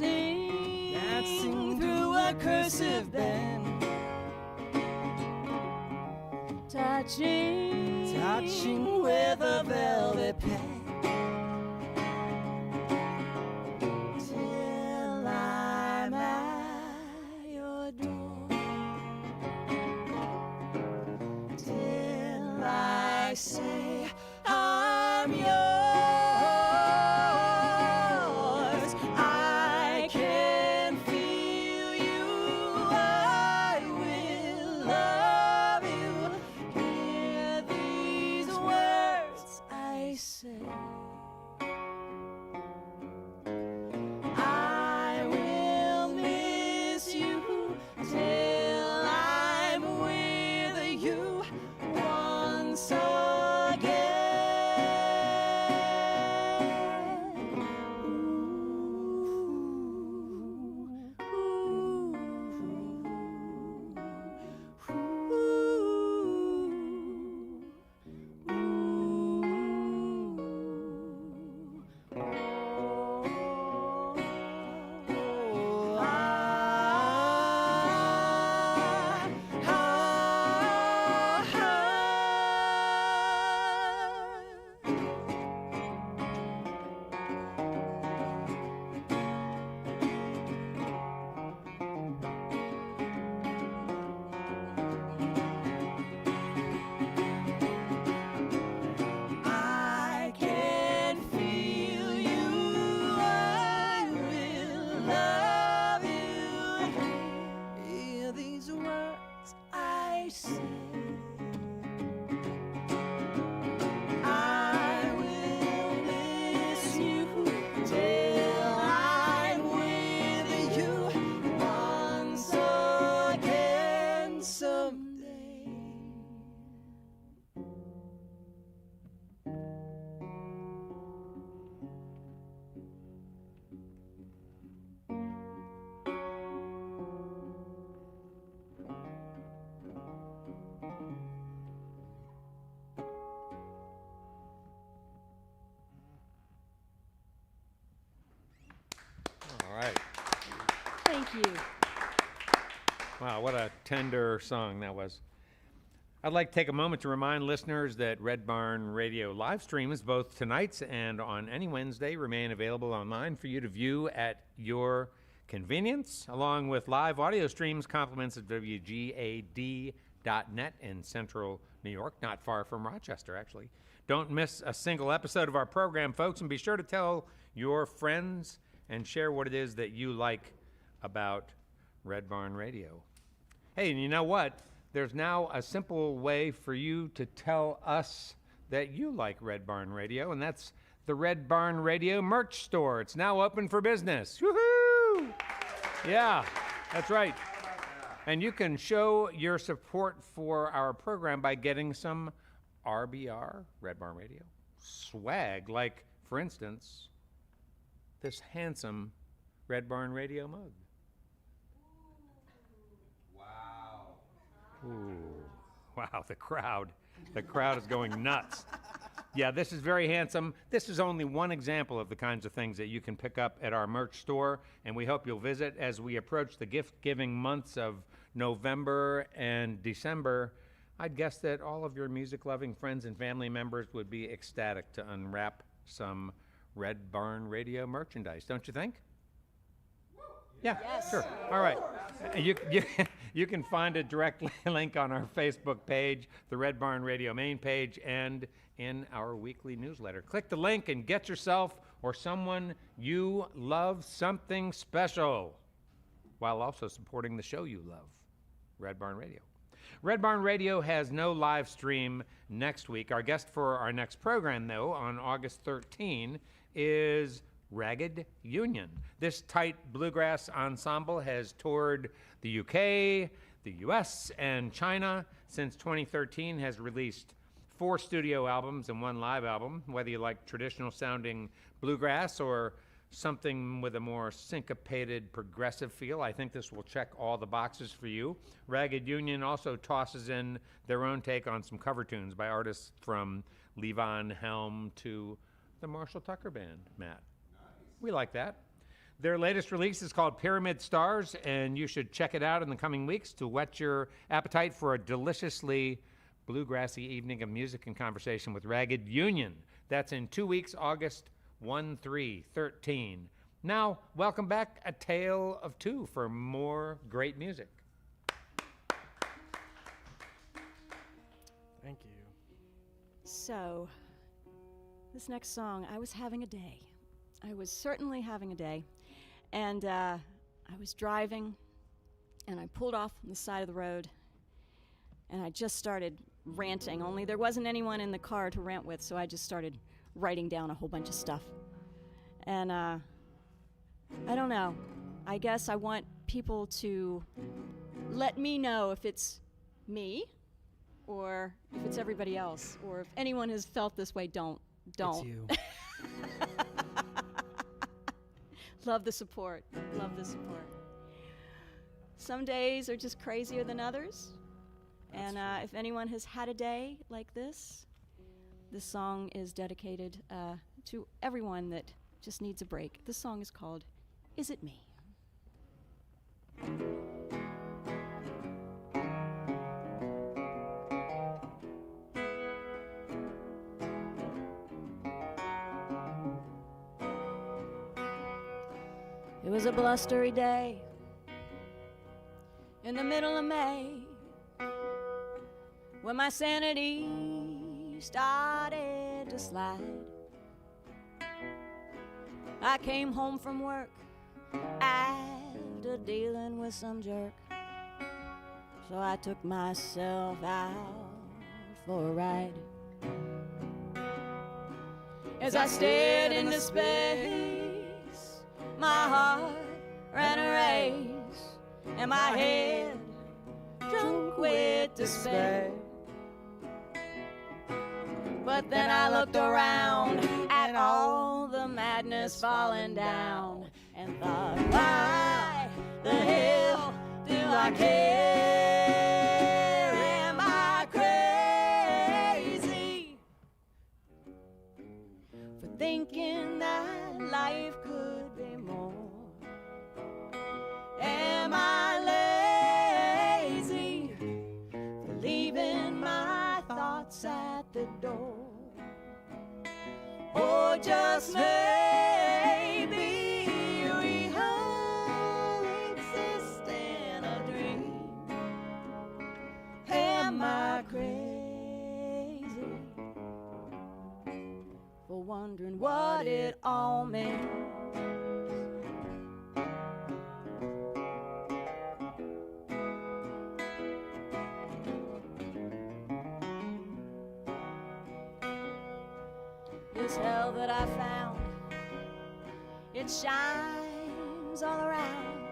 Dancing through a cursive band, touching with a velvet pen, till I'm at your door, till I say I'm yours. I can feel you. I will love you. Hear these words I say. I will miss you till I'm with you once again. you. Wow, what a tender song that was. I'd like to take a moment to remind listeners that Red Barn Radio live streams, both tonight's and on any Wednesday, remain available online for you to view at your convenience, along with live audio streams, compliments at WGAD.net in central New York, not far from Rochester, actually. Don't miss a single episode of our program, folks, and be sure to tell your friends and share what it is that you like about Red Barn Radio. Hey, and you know what? There's now a simple way for you to tell us that you like Red Barn Radio, and that's the Red Barn Radio merch store. It's now open for business. Woohoo! Yeah, that's right. And you can show your support for our program by getting some RBR, Red Barn Radio, swag, like, for instance, this handsome Red Barn Radio mug. Ooh, wow, the crowd is going nuts. Yeah, this is very handsome. This is only one example of the kinds of things that you can pick up at our merch store, and we hope you'll visit as we approach the gift-giving months of November and December. I'd guess that all of your music-loving friends and family members would be ecstatic to unwrap some Red Barn Radio merchandise, don't you think? Yeah, Yes. sure. All right. You can find a direct link on our Facebook page, the Red Barn Radio main page, and in our weekly newsletter. Click the link and get yourself or someone you love something special while also supporting the show you love, Red Barn Radio. Red Barn Radio has no live stream next week. Our guest for our next program, though, on August 13, is Ragged Union. This tight bluegrass ensemble has toured the UK, the US, and China since 2013, has released 4 studio albums and 1 live album. Whether you like traditional sounding bluegrass or something with a more syncopated progressive feel, I think this will check all the boxes for you. Ragged Union also tosses in their own take on some cover tunes by artists from Levon Helm to the Marshall Tucker Band, Matt. We like that. Their latest release is called Pyramid Stars, and you should check it out in the coming weeks to whet your appetite for a deliciously bluegrassy evening of music and conversation with Ragged Union. That's in 2 weeks, August 1, 3, 13. Now, welcome back, A Tale of Two, for more great music. Thank you. So, this next song, I was having a day. I was certainly having a day. And I was driving, and I pulled off on the side of the road, and I just started ranting, only there wasn't anyone in the car to rant with, so I just started writing down a whole bunch of stuff. And I don't know. I guess I want people to let me know if it's me or if it's everybody else, or if anyone has felt this way, don't. It's you. Love the support. Love the support. Some days are just crazier than others. And if anyone has had a day like this song is dedicated to everyone that just needs a break. This song is called Is It Me? It was a blustery day in the middle of May when my sanity started to slide. I came home from work after dealing with some jerk, so I took myself out for a ride. As I stared into space, my heart ran a race, and my head drunk with despair. But then I looked around at all the madness falling down and thought, why the hell do I care? Am I crazy for thinking that life could be more? Am Oh, just maybe we all exist in a dream. Am I crazy for wondering what it all means? This hell that I found, it shines all around.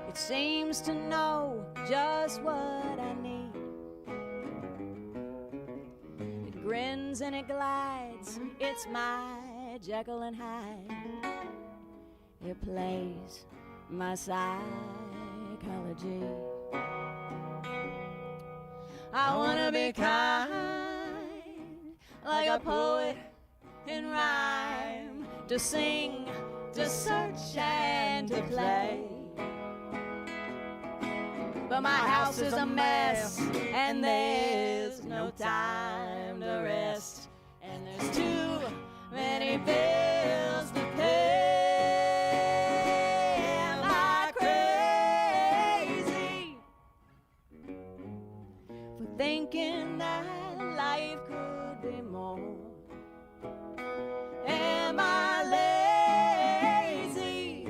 It seems to know just what I need. It grins and it glides, it's my Jekyll and Hyde. It plays my psychology. I wanna be kind, like a poet in rhyme, to sing, to search, and to play. But my house is a mess, and there's no time to rest, and there's too many bills to pay. Am I crazy for thinking that life could be more? Am I lazy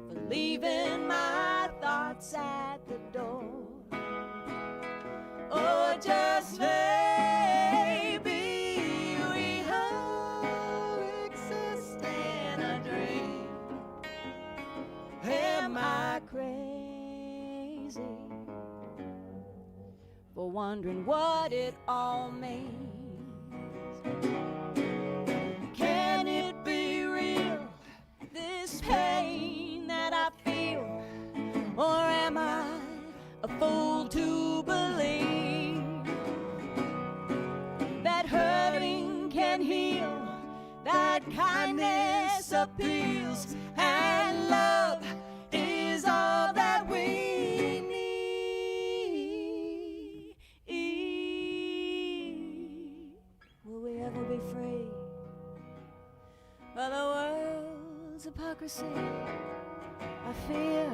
for leaving my thoughts at the door? Or just maybe we all exist in a dream. Am I crazy for wondering what it all means? Can it be real, this pain that I feel? Or am I a fool to believe that hurting can heal, that kindness appeals, and love is all that we need? Will we ever be free of the world's hypocrisy? I fear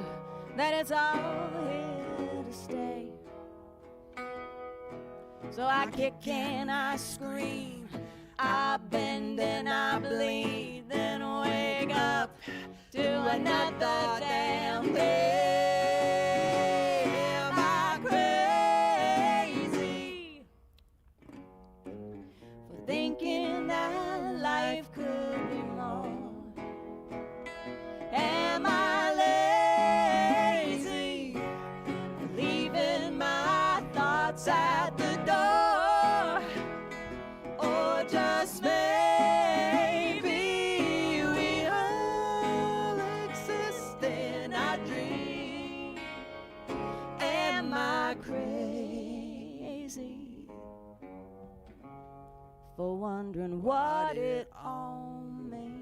that it's all here to stay. So I kick and I scream, I bend and I bleed, then wake up to another damn day. Am I crazy for thinking that life could be more? Am I lazy for leaving my thoughts at the door? Or just maybe we all exist in our dream? Am I crazy for wondering what it all means?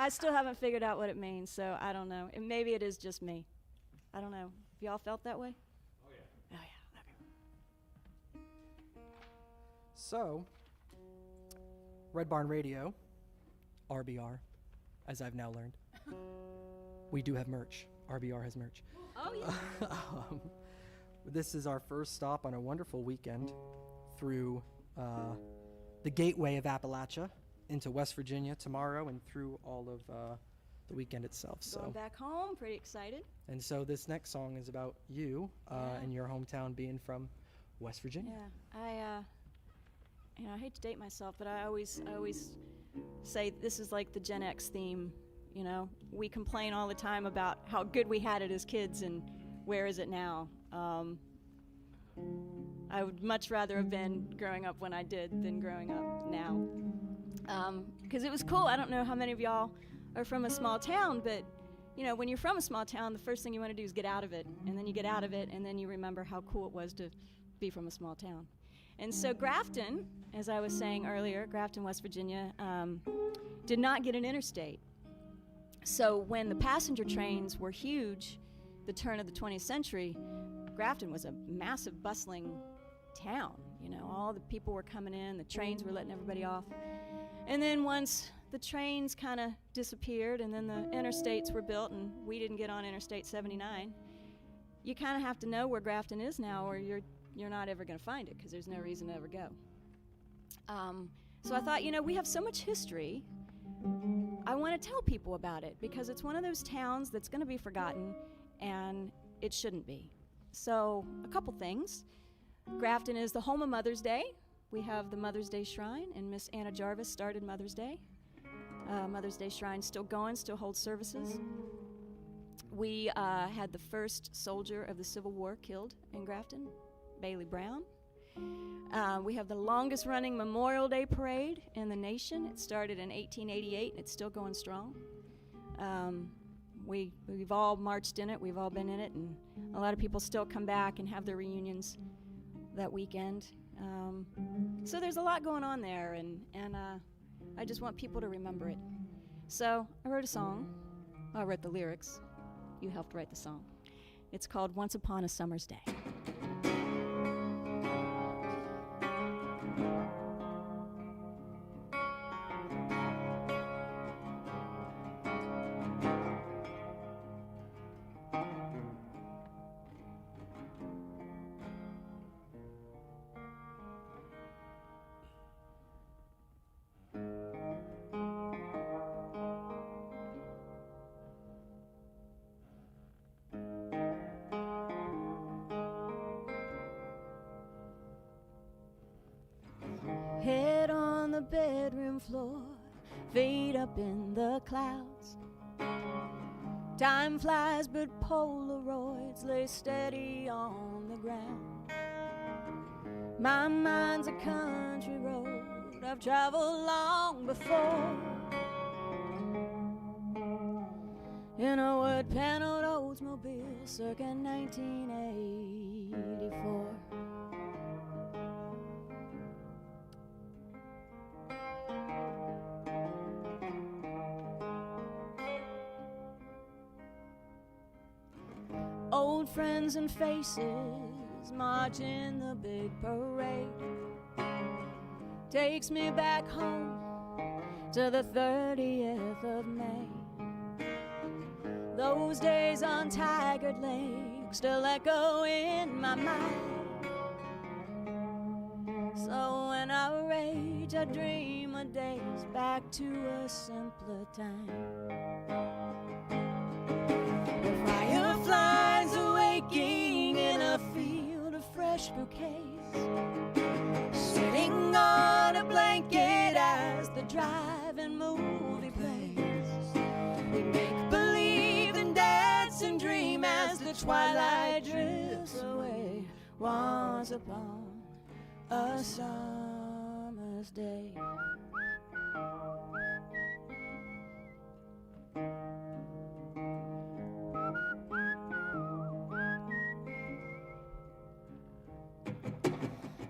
I still haven't figured out what it means, so I don't know. Maybe it is just me. I don't know. Have y'all felt that way? Oh, yeah. Oh, yeah. Okay. So, Red Barn Radio, RBR, as I've now learned, we do have merch. RBR has merch. Oh, yeah. This is our first stop on a wonderful weekend through the gateway of Appalachia into West Virginia tomorrow and through all of the weekend itself. Going back home, pretty excited. And so this next song is about you and your hometown being from West Virginia. Yeah, I hate to date myself, but I always say this is like the Gen X theme. You know, we complain all the time about how good we had it as kids, and where is it now? I would much rather have been growing up when I did than growing up now. Because it was cool. I don't know how many of y'all are from a small town, but you know, when you're from a small town, the first thing you want to do is get out of it, and then you get out of it, and then you remember how cool it was to be from a small town. And so Grafton, as I was saying earlier, Grafton, West Virginia, did not get an interstate. So when the passenger trains were huge, the turn of the 20th century, Grafton was a massive, bustling town. You know, all the people were coming in, the trains were letting everybody off. And then once the trains kind of disappeared and then the interstates were built and we didn't get on Interstate 79, you kind of have to know where Grafton is now or you're not ever going to find it because there's no reason to ever go. So I thought, you know, we have so much history. I want to tell people about it because it's one of those towns that's going to be forgotten and it shouldn't be. So a couple things. Grafton is the home of Mother's Day. We have the Mother's Day Shrine, and Miss Anna Jarvis started Mother's Day. Mother's Day Shrine still going, still holds services. We had the first soldier of the Civil War killed in Grafton, Bailey Brown. We have the longest running Memorial Day parade in the nation. It started in 1888 and it's still going strong. We've all marched in it, we've all been in it, and a lot of people still come back and have their reunions that weekend. So there's a lot going on there, and I just want people to remember it. So I wrote a song. I wrote the lyrics. You helped write the song. It's called Once Upon a Summer's Day. Head on the bedroom floor, feet up in the clouds. Time flies, but Polaroids lay steady on the ground. My mind's a country road I've traveled long before, in a wood-paneled Oldsmobile circa 1984. Old friends and faces march in the big parade. Takes me back home to the 30th of May. Those days on Tigard Lake still echo in my mind. So when I rage, I dream of days back to a simpler time. The fireflies awaking in a field of fresh bouquets, sitting on a blanket as the drive-in movie plays. We make believe and dance and dream as the twilight drifts away. Once upon a summer's day.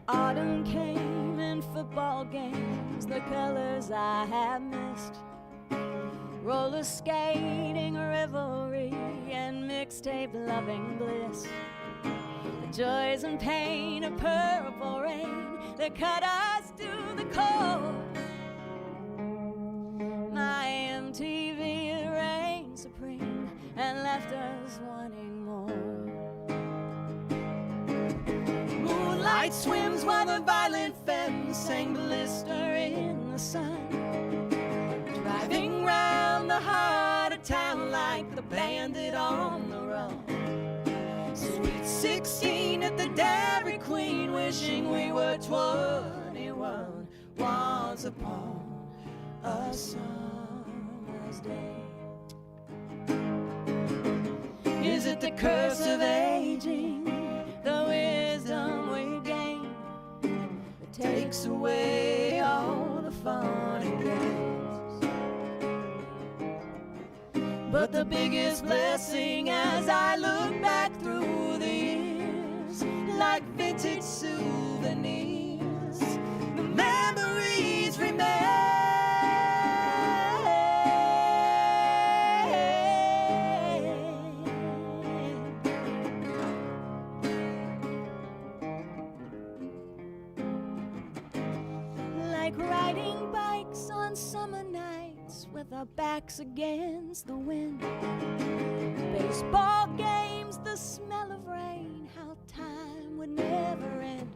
Autumn came in football games, the colors I have missed. Roller skating, revelry, and mixtape loving bliss. The joys and pain of purple rain that cut us to the core. My MTV reigned supreme and left us wanting more. Moonlight swims while the violent femmes sang blister in the sun, driving round the heart of town like the bandit on the run. Sweet 16 at the Dairy Queen, wishing we were 21 once upon a summer's day. Is it the curse of aging, the wisdom we gain, that takes away all the fun and games? But the biggest blessing as I look back through the years, like vintage souvenirs, with our backs against the wind. Baseball games, the smell of rain, how time would never end.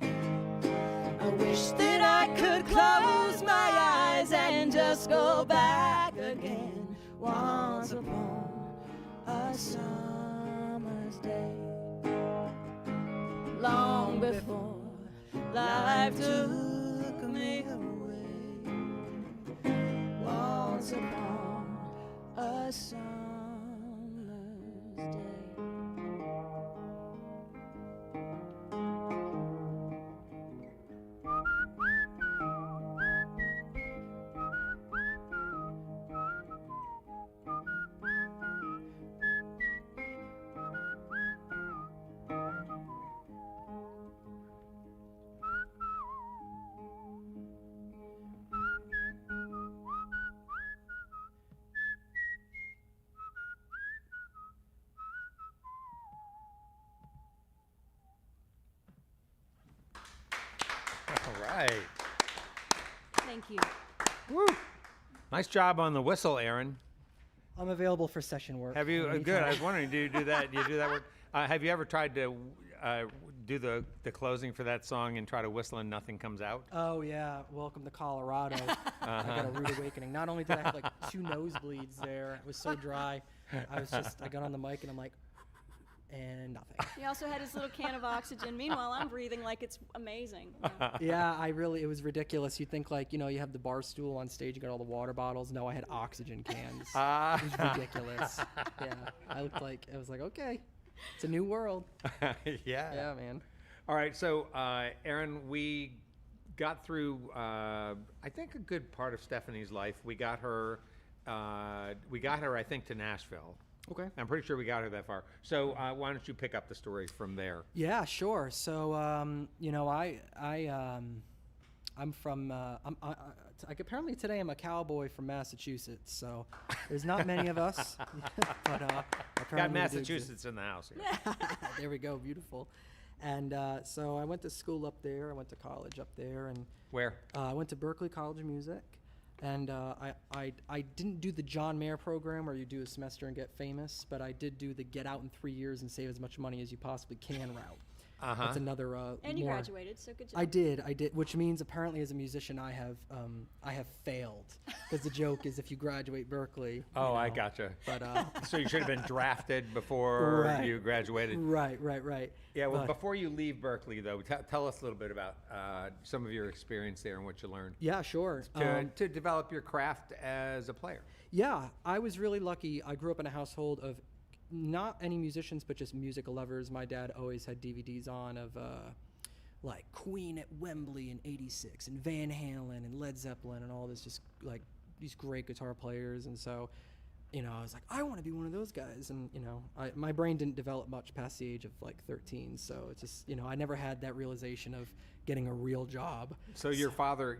I wish that I could close my eyes and just go back again once upon a summer's day, long before life took me away, once upon a summer's day. All right. Thank you. Woo. Nice job on the whistle, Aaron. I'm available for session work. Have you? Good. I was wondering, do you do that? Do you do that work? Have you ever tried to do the closing for that song and try to whistle and nothing comes out? Oh yeah, welcome to Colorado. I got a rude awakening. Not only did I have like 2 nosebleeds there, it was so dry. I got on the mic and I'm like, and nothing. He also had his little can of oxygen. Meanwhile, I'm breathing like it's amazing. Yeah, it was ridiculous. You think like, you have the bar stool on stage, you got all the water bottles. No, I had oxygen cans. It was ridiculous. Yeah, I was like, okay, it's a new world. Yeah. Yeah, man. All right. So, Aaron, we got through, I think, a good part of Stephanie's life. We got her, I think, to Nashville. Okay. I'm pretty sure we got her that far. So why don't you pick up the story from there? Yeah, sure. So, I'm from, apparently today I'm a cowboy from Massachusetts, so there's not many of us, but apparently Got we do Massachusetts exist. in the house here. There we go, beautiful. And so I went to school up there, I went to college up there, and Where? I went to Berklee College of Music. And I didn't do the John Mayer program where you do a semester and get famous, but I did do the get out in 3 years and save as much money as you possibly can route. That's another. And you graduated, so good job. I did, which means apparently as a musician I have failed, because the joke is if you graduate Berklee. Oh, I gotcha. But So you should have been drafted before Right. you graduated. right. Yeah. Well, But- before you leave Berklee, though, tell us a little bit about some of your experience there and what you learned Yeah, sure. to develop your craft as a player. Yeah, I was really lucky. I grew up in a household of not any musicians, but just music lovers. My dad always had DVDs on of like Queen at Wembley in '86 and Van Halen and Led Zeppelin and all this, just like these great guitar players. And so, I was like, I want to be one of those guys. And, my brain didn't develop much past the age of like 13. So it's just, I never had that realization of getting a real job. So your father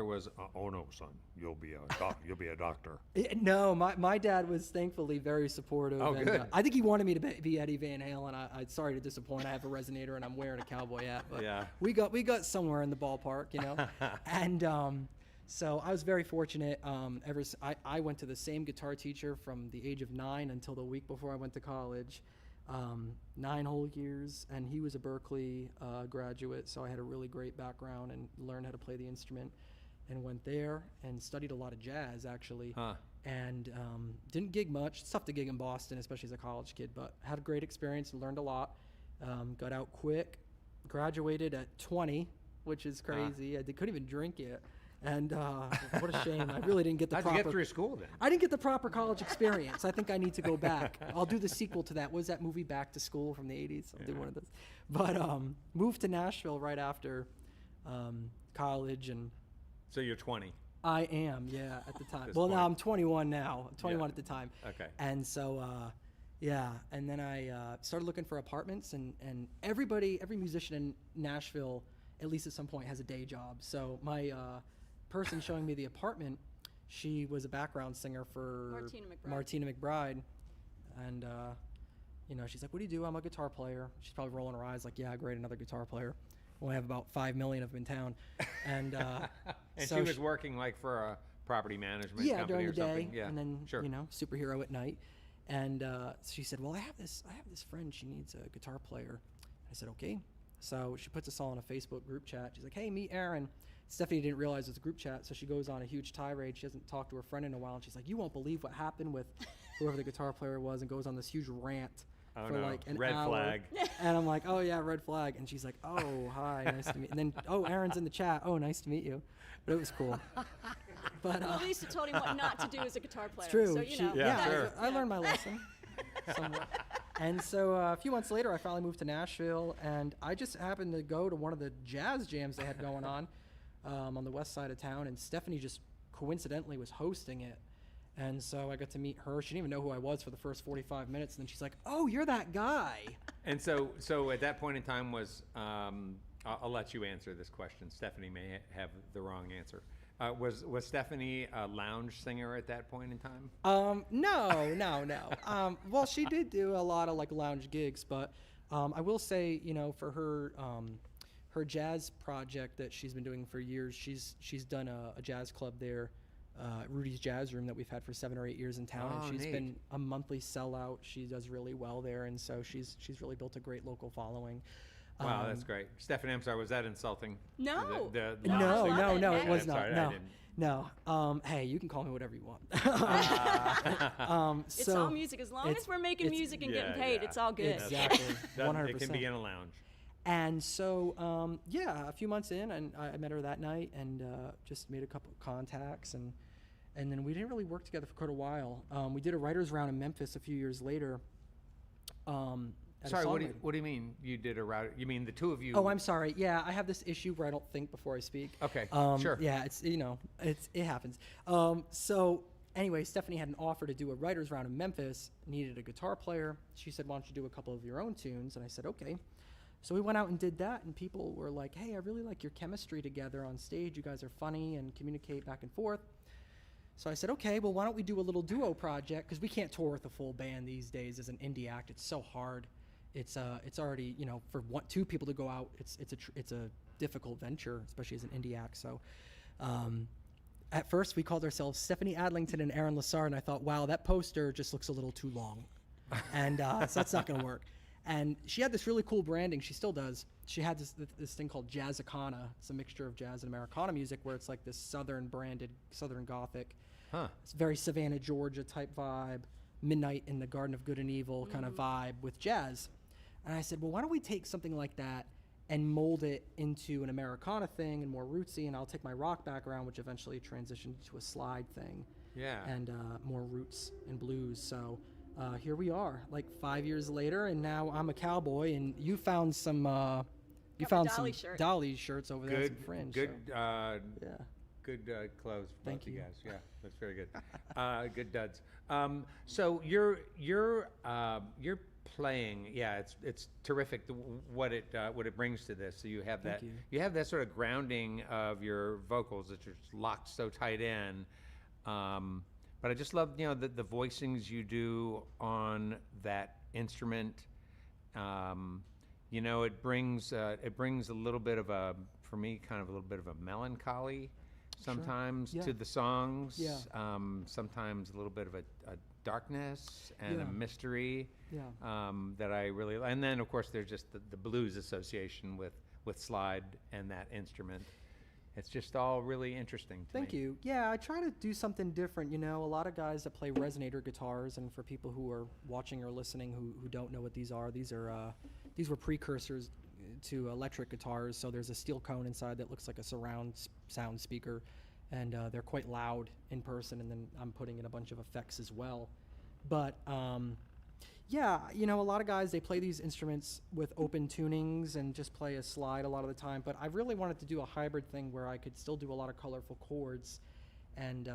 was, oh no, son, you'll be a doctor. No, my dad was thankfully very supportive. Oh, and, good. I think he wanted me to be Eddie Van Halen. I'm sorry to disappoint. I have a resonator and I'm wearing a cowboy hat, but Yeah. we got somewhere in the ballpark, And so I was very fortunate. I went to the same guitar teacher from the age of 9 until the week before I went to college. 9 whole years, and he was a Berklee graduate, so I had a really great background and learned how to play the instrument, and went there and studied a lot of jazz actually. And didn't gig much. It's tough to gig in Boston, especially as a college kid, but had a great experience, learned a lot. Got out quick, graduated at 20, which is crazy. I couldn't even drink yet. And what a shame. I really didn't get the How'd proper... you get through school then? I didn't get the proper college experience. I think I need to go back. I'll do the sequel to that. What was that movie, Back to School, from the 80s? I'll do one of those. But moved to Nashville right after college. And So you're 20. I am, yeah, at the time. This Well, point. now I'm 21 now. I'm 21 Yeah. at the time. Okay. And so, and then I started looking for apartments, and every musician in Nashville, at least at some point, has a day job. So my person showing me the apartment, she was a background singer for Martina McBride. And, she's like, what do you do? I'm a guitar player. She's probably rolling her eyes like, yeah, great, another guitar player. We only have about 5 million of them in town. And And so she was working like for property management Yeah, company during the or day, something. Yeah, and then sure. superhero at night. And she said, "Well, I have this friend. She needs a guitar player." I said, "Okay." So she puts us all in a Facebook group chat. She's like, "Hey, meet Aaron." Stephanie didn't realize it was a group chat, so she goes on a huge tirade. She hasn't talked to her friend in a while, and she's like, "You won't believe what happened with whoever the guitar player was," and goes on this huge rant Oh, for no. like an Red hour. flag. And I'm like, "Oh yeah, red flag." And she's like, "Oh, hi, nice to meet." And then, "Oh, Aaron's in the chat. Oh, nice to meet you." But it was cool. But Well, at least it told him what not to do as a guitar player. it's true. So, you know. Yeah, sure. I learned my lesson. Somewhat. And so a few months later, I finally moved to Nashville, and I just happened to go to one of the jazz jams they had going on the west side of town, and Stephanie just coincidentally was hosting it. And so I got to meet her. She didn't even know who I was for the first 45 minutes, and then she's like, "Oh, you're that guy." And so at that point in time was, I'll let you answer this question. Stephanie may have the wrong answer. Was Stephanie a lounge singer at that point in time? No. Well, she did do a lot of like lounge gigs, but I will say, you know, for her jazz project that she's been doing for years, she's done a jazz club there, Rudy's Jazz Room, that we've had for 7 or 8 years in town, Oh, and she's neat. been a monthly sellout. She does really well there, and so she's really built a great local following. Wow, that's great. Stephanie, I'm sorry, was that insulting? No. The No, No, I love no, it. no, Hey. it was I'm not. sorry, I No, didn't- no. Hey, you can call me whatever you want. It's all music. As long as we're making music and getting paid, it's all good. Exactly, That- 100%. It can be in a lounge. And so, yeah, a few months in, and I met her that night, and just made a couple of contacts, and then we didn't really work together for quite a while. We did a writers' round in Memphis a few years later. At a Sorry, what songwriting. do you mean you did a route? You mean the two of you? Oh, I'm sorry. Yeah, I have this issue where I don't think before I speak. Okay, sure. Yeah, it's it happens. So anyway, Stephanie had an offer to do a writers' round in Memphis. Needed a guitar player. She said, "Why don't you do a couple of your own tunes?" And I said, "Okay." So we went out and did that, and people were like, "Hey, I really like your chemistry together on stage. You guys are funny and communicate back and forth." So I said, "Okay, well, why don't we do a little duo project? Because we can't tour with a full band these days as an indie act. It's so hard. It's already, you know, for two people to go out, it's a difficult venture, especially as an indie act." So at first we called ourselves Stephanie Adlington and Aaron Lessard, and I thought, wow, that poster just looks a little too long, and so that's not going to work. And she had this really cool branding. She still does. She had this thing called Jazzicana. It's a mixture of jazz and Americana music, where it's like this Southern branded, Southern Gothic. Huh. It's very Savannah, Georgia type vibe, Midnight in the Garden of Good and Evil kind of vibe with jazz. And I said, well, why don't we take something like that and mold it into an Americana thing and more rootsy, and I'll take my rock background, which eventually transitioned to a slide thing. Yeah. And more roots and blues. So here we are, like 5 years later, and now I'm a cowboy, and you found some Dolly shirt. Dolly shirts over there, Good, some fringe. good, so, yeah. good clothes for Thank both you you. guys. Yeah, that's very good. Good duds. So you're playing. Yeah, it's terrific. What it brings to this. So you have Thank that. you. have that sort of grounding of your vocals that are just locked so tight in. But I just love the voicings you do on that instrument. It brings a little bit of for me, kind of a little bit of a melancholy sometimes Yeah. to the songs. Yeah. Sometimes a little bit of a darkness and a Yeah. mystery. Yeah. That I really like. And then of course there's just the blues association with slide and that instrument. It's just all really interesting to me. Thank you. Yeah, I try to do something different. A lot of guys that play resonator guitars, and for people who are watching or listening who don't know what these are these were precursors to electric guitars. So there's a steel cone inside that looks like a surround sound speaker, and they're quite loud in person, and then I'm putting in a bunch of effects as well. But yeah, a lot of guys, they play these instruments with open tunings and just play a slide a lot of the time, but I really wanted to do a hybrid thing where I could still do a lot of colorful chords, and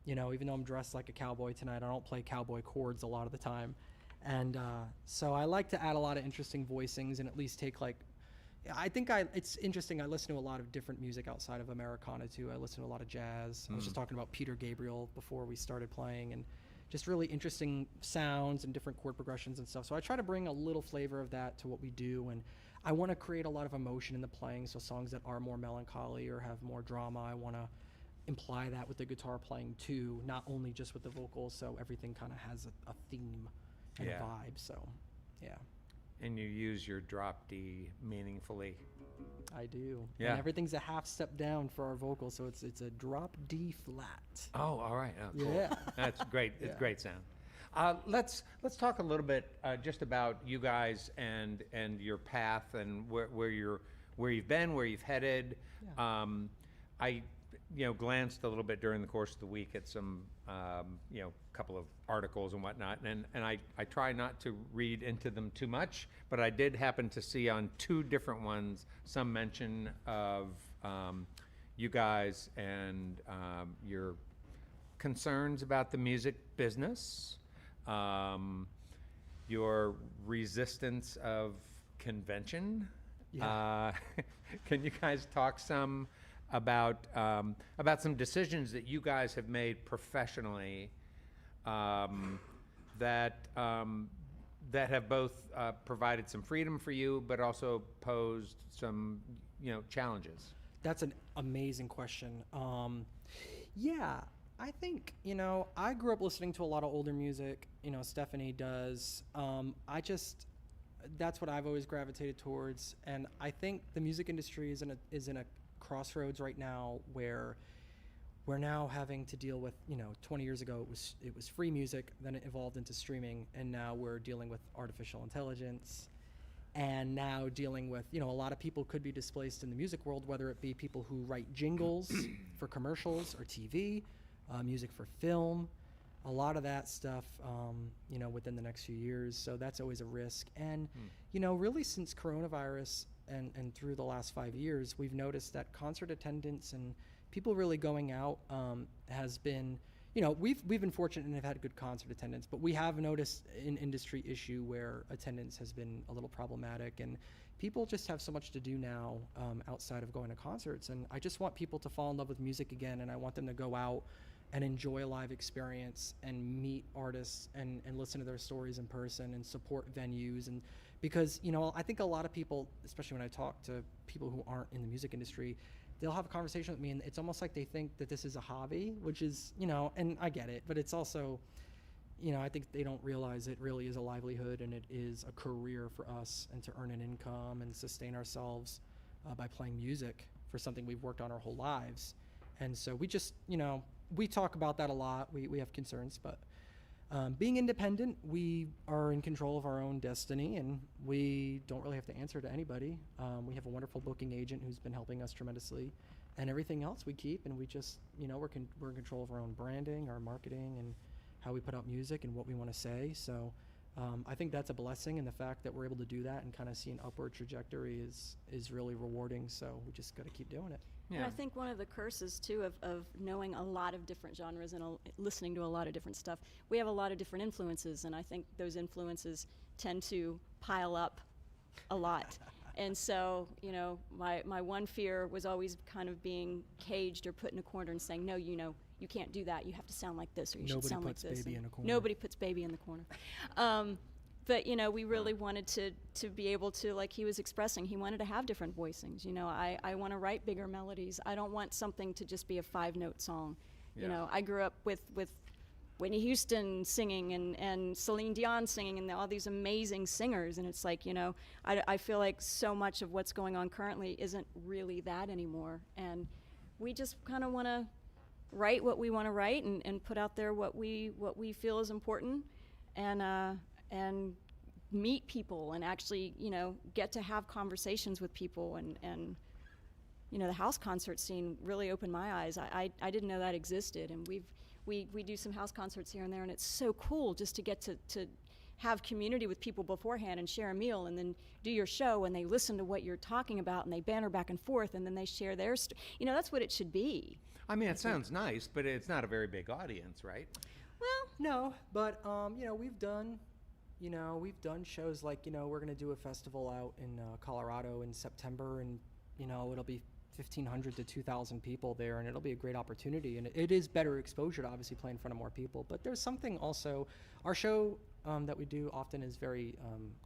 even though I'm dressed like a cowboy tonight, I don't play cowboy chords a lot of the time. And so I like to add a lot of interesting voicings and at least take it's interesting. I listen to a lot of different music outside of Americana too. I listen to a lot of jazz. I was just talking about Peter Gabriel before we started playing, and just really interesting sounds and different chord progressions and stuff. So I try to bring a little flavor of that to what we do, and I want to create a lot of emotion in the playing. So songs that are more melancholy or have more drama, I want to imply that with the guitar playing too, not only just with the vocals, so everything kind of has a theme and Yeah. a vibe. So, yeah, And you use your drop D meaningfully. I do. Yeah. And everything's a half step down for our vocals, so it's a drop D flat. Oh, all right. Oh, cool. Yeah. That's great. It's Yeah. great sound. Let's talk a little bit just about you guys and your path and where you've been, where you've headed. Yeah. I glanced a little bit during the course of the week at some couple of articles and whatnot, and I try not to read into them too much, but I did happen to see on two different ones some mention of you guys and your concerns about the music business, your resistance of convention. Yeah. Can you guys talk some about some decisions that you guys have made professionally that have both provided some freedom for you, but also posed some challenges? That's an amazing question. Yeah, I think, I grew up listening to a lot of older music. Stephanie does. That's what I've always gravitated towards. And I think the music industry is in a crossroads right now where we're now having to deal with, 20 years ago it was free music, then it evolved into streaming, and now we're dealing with artificial intelligence. And now dealing with, a lot of people could be displaced in the music world, whether it be people who write jingles for commercials or TV, music for film, a lot of that stuff, within the next few years. So that's always a risk. And, really since coronavirus and through the last 5 years, we've noticed that concert attendance and people really going out has been, we've been fortunate and have had good concert attendance, but we have noticed an industry issue where attendance has been a little problematic, and people just have so much to do now outside of going to concerts. And I just want people to fall in love with music again, and I want them to go out and enjoy a live experience and meet artists and listen to their stories in person and support venues. And because, I think a lot of people, especially when I talk to people who aren't in the music industry, they'll have a conversation with me and it's almost like they think that this is a hobby, which is, and I get it, but it's also, I think they don't realize it really is a livelihood and it is a career for us, and to earn an income and sustain ourselves by playing music for something we've worked on our whole lives. And so we just, we talk about that a lot. We have concerns, but being independent, we are in control of our own destiny, and we don't really have to answer to anybody. We have a wonderful booking agent who's been helping us tremendously, and everything else we keep, and we just, we're in control of our own branding, our marketing, and how we put out music and what we want to say. So I think that's a blessing, and the fact that we're able to do that and kind of see an upward trajectory is really rewarding. So we just got to keep doing it. And I think one of the curses, too, of knowing a lot of different genres and listening to a lot of different stuff, we have a lot of different influences, and I think those influences tend to pile up a lot. And so, my one fear was always kind of being caged or put in a corner and saying, no, you can't do that. You have to sound like this, or you should sound like this. Nobody puts baby in a corner. Nobody puts baby in the corner. But, we really wanted to be able to, like he was expressing, he wanted to have different voicings. I want to write bigger melodies. I don't want something to just be a 5-note song. Yeah. I grew up with Whitney Houston singing and Celine Dion singing and all these amazing singers. And it's like, I feel like so much of what's going on currently isn't really that anymore. And we just kind of want to write what we want to write and put out there what we feel is important, and meet people and actually, get to have conversations with people. And the house concert scene really opened my eyes. I didn't know that existed. And we do some house concerts here and there, and it's so cool just to get to have community with people beforehand and share a meal, and then do your show, and they listen to what you're talking about, and they banter back and forth, and then they share their that's what it should be. I mean, it sounds nice, but it's not a very big audience, right? Well, No, but we've done shows like, we're going to do a festival out in Colorado in September, and it'll be 1,500 to 2,000 people there, and it'll be a great opportunity. And it is better exposure to obviously play in front of more people. But there's something also, our show that we do often is very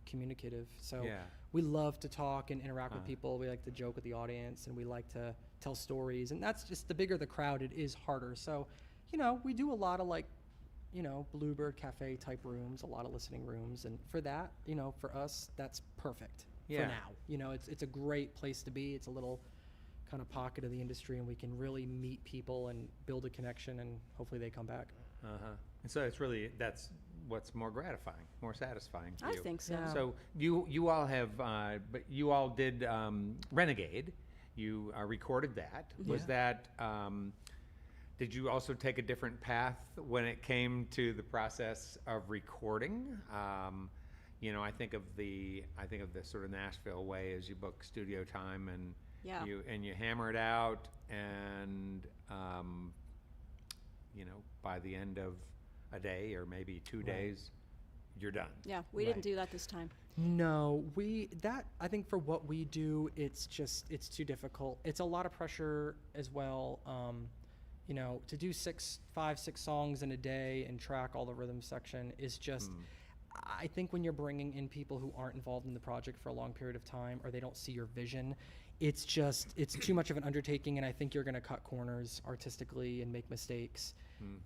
communicative. So Yeah. we love to talk and interact with people. We like to joke with the audience, and we like to tell stories. And that's just, the bigger the crowd, it is harder. So, you know, we do a lot of like, you know, Bluebird Cafe type rooms, a lot of listening rooms. And for that, you know, for us, that's perfect Yeah. for now. You know, it's a great place to be. It's a little kind of pocket of the industry, and we can really meet people and build a connection, and hopefully they come back. And so it's really, that's what's more gratifying, more satisfying to I you. think so. Yeah. So you all have, but you all did Renegade. You recorded that. Was that? Did you also take a different path when it came to the process of recording? You know, I think of the sort of Nashville way as you book studio time and Yeah. you hammer it out, and you know, by the end of a day or maybe 2 days, you're done. Yeah, we didn't do that this time. No, I think for what we do, it's too difficult. It's a lot of pressure as well. You know, to do 5, 6 songs in a day and track all the rhythm section is just, I think when you're bringing in people who aren't involved in the project for a long period of time, or they don't see your vision, it's too much of an undertaking, and I think you're going to cut corners artistically and make mistakes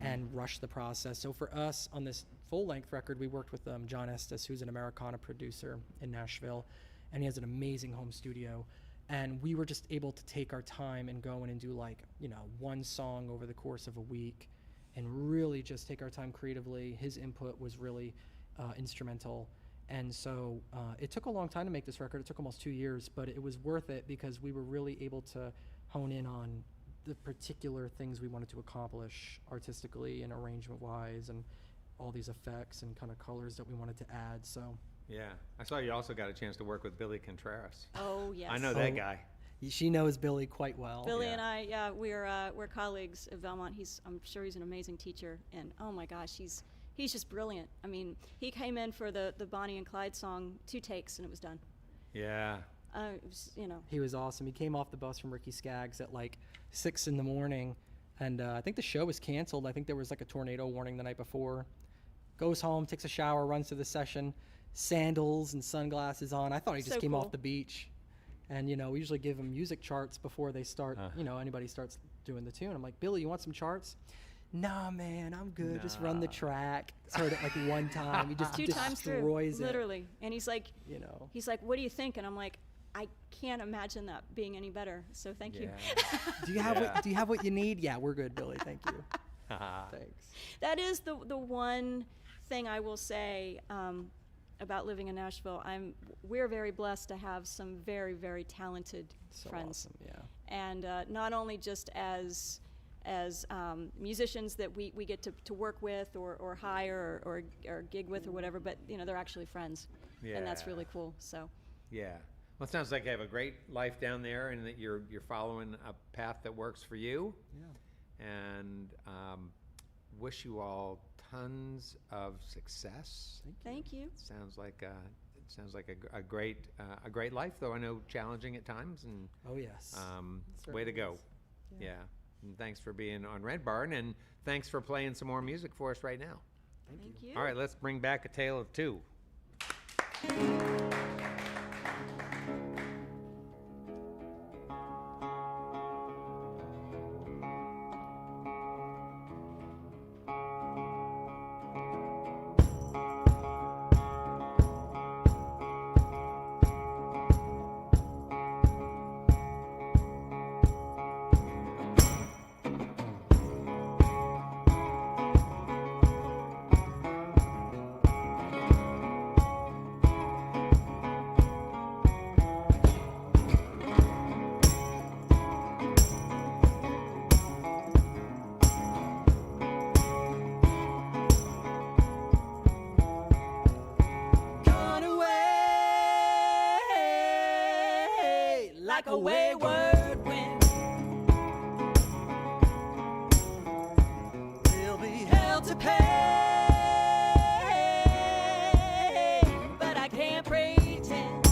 and rush the process. So for us on this full-length record, we worked with John Estes, who's an Americana producer in Nashville, and he has an amazing home studio. And we were just able to take our time and go in and do like, you know, one song over the course of a week and really just take our time creatively. His input was really instrumental. And so it took a long time to make this record. It took almost 2 years, but it was worth it because we were really able to hone in on the particular things we wanted to accomplish artistically and arrangement-wise, and all these effects and kind of colors that we wanted to add. So Yeah, I saw you also got a chance to work with Billy Contreras. Oh, yes. I know that guy. she knows Billy quite well. Billy Yeah. and I, yeah, we're colleagues at Belmont. I'm sure he's an amazing teacher, and oh my gosh, he's just brilliant. I mean, he came in for the Bonnie and Clyde song, 2 takes, and it was done. Yeah. It was, you know. He was awesome. He came off the bus from Ricky Skaggs at like 6 in the morning, and I think the show was canceled. I think there was like a tornado warning the night before. Goes home, takes a shower, runs to the session, sandals and sunglasses on. I thought he just So came cool. off the beach. And, you know, we usually give him music charts before they start, you know, anybody starts doing the tune. I'm like, Billy, you want some charts? Nah, man, I'm good. Just run the track. Heard it like one time. He just 2 times through, destroys it. literally. And he's like, You know. he's like, what do you think? And I'm like, I can't imagine that being any better. So thank you. Do you have what you need? Yeah, we're good, Billy. Thank you. Thanks. That is the one thing I will say about living in Nashville. We're very blessed to have some very, very talented So friends. awesome, yeah. And not only just as musicians that we get to work with or hire or gig with or whatever, but you know, they're actually friends. And that's Yeah. really cool. So Yeah. Well, it sounds like you have a great life down there, and that you're following a path that works for you. Yeah. And wish you all tons of success. thank you. Sounds like a great life, though I know challenging at times. And Oh, yes. way to Certainly go. is. Yeah. And thanks for being on Red Barn, and thanks for playing some more music for us right now. Thank you. All right, let's bring back A Tale of Two. Gone away like a wayward wind. They'll be held to pay, but I can't pretend.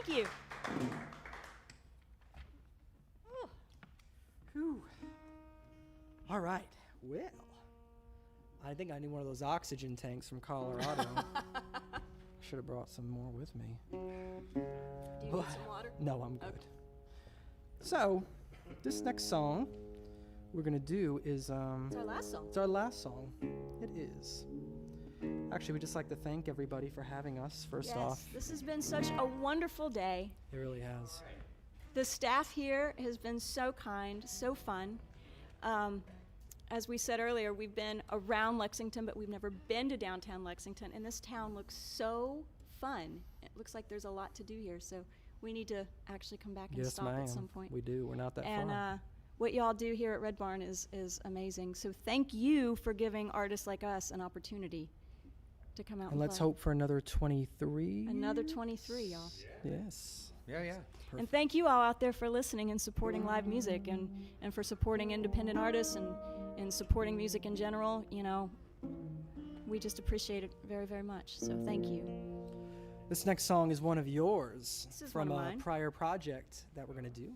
Thank you. Whew. All right. Well, I think I need one of those oxygen tanks from Colorado. Should have brought some more with me. Do you need some water? No, I'm good. So, this next song we're gonna do is It's our last song. it's our last song. It is. Actually, we'd just like to thank everybody for having us. First off, This has been such a wonderful day. it really has. The staff here has been so kind, so fun. As we said earlier, we've been around Lexington, but we've never been to downtown Lexington, and this town looks so fun. It looks like there's a lot to do here, so we need to actually come back and Yes, stop ma'am. at some point. We do. We're not that And far. what y'all do here at Red Barn is amazing. So thank you for giving artists like us an opportunity to come out And let's play. hope for another 23. Another 23, y'all. Yes. Yeah, yeah. And thank you all out there for listening and supporting live music and for supporting independent artists and supporting music in general. You know, we just appreciate it very, very much. So thank you. This next song is one of yours This is from one of a mine. prior project that we're going to do.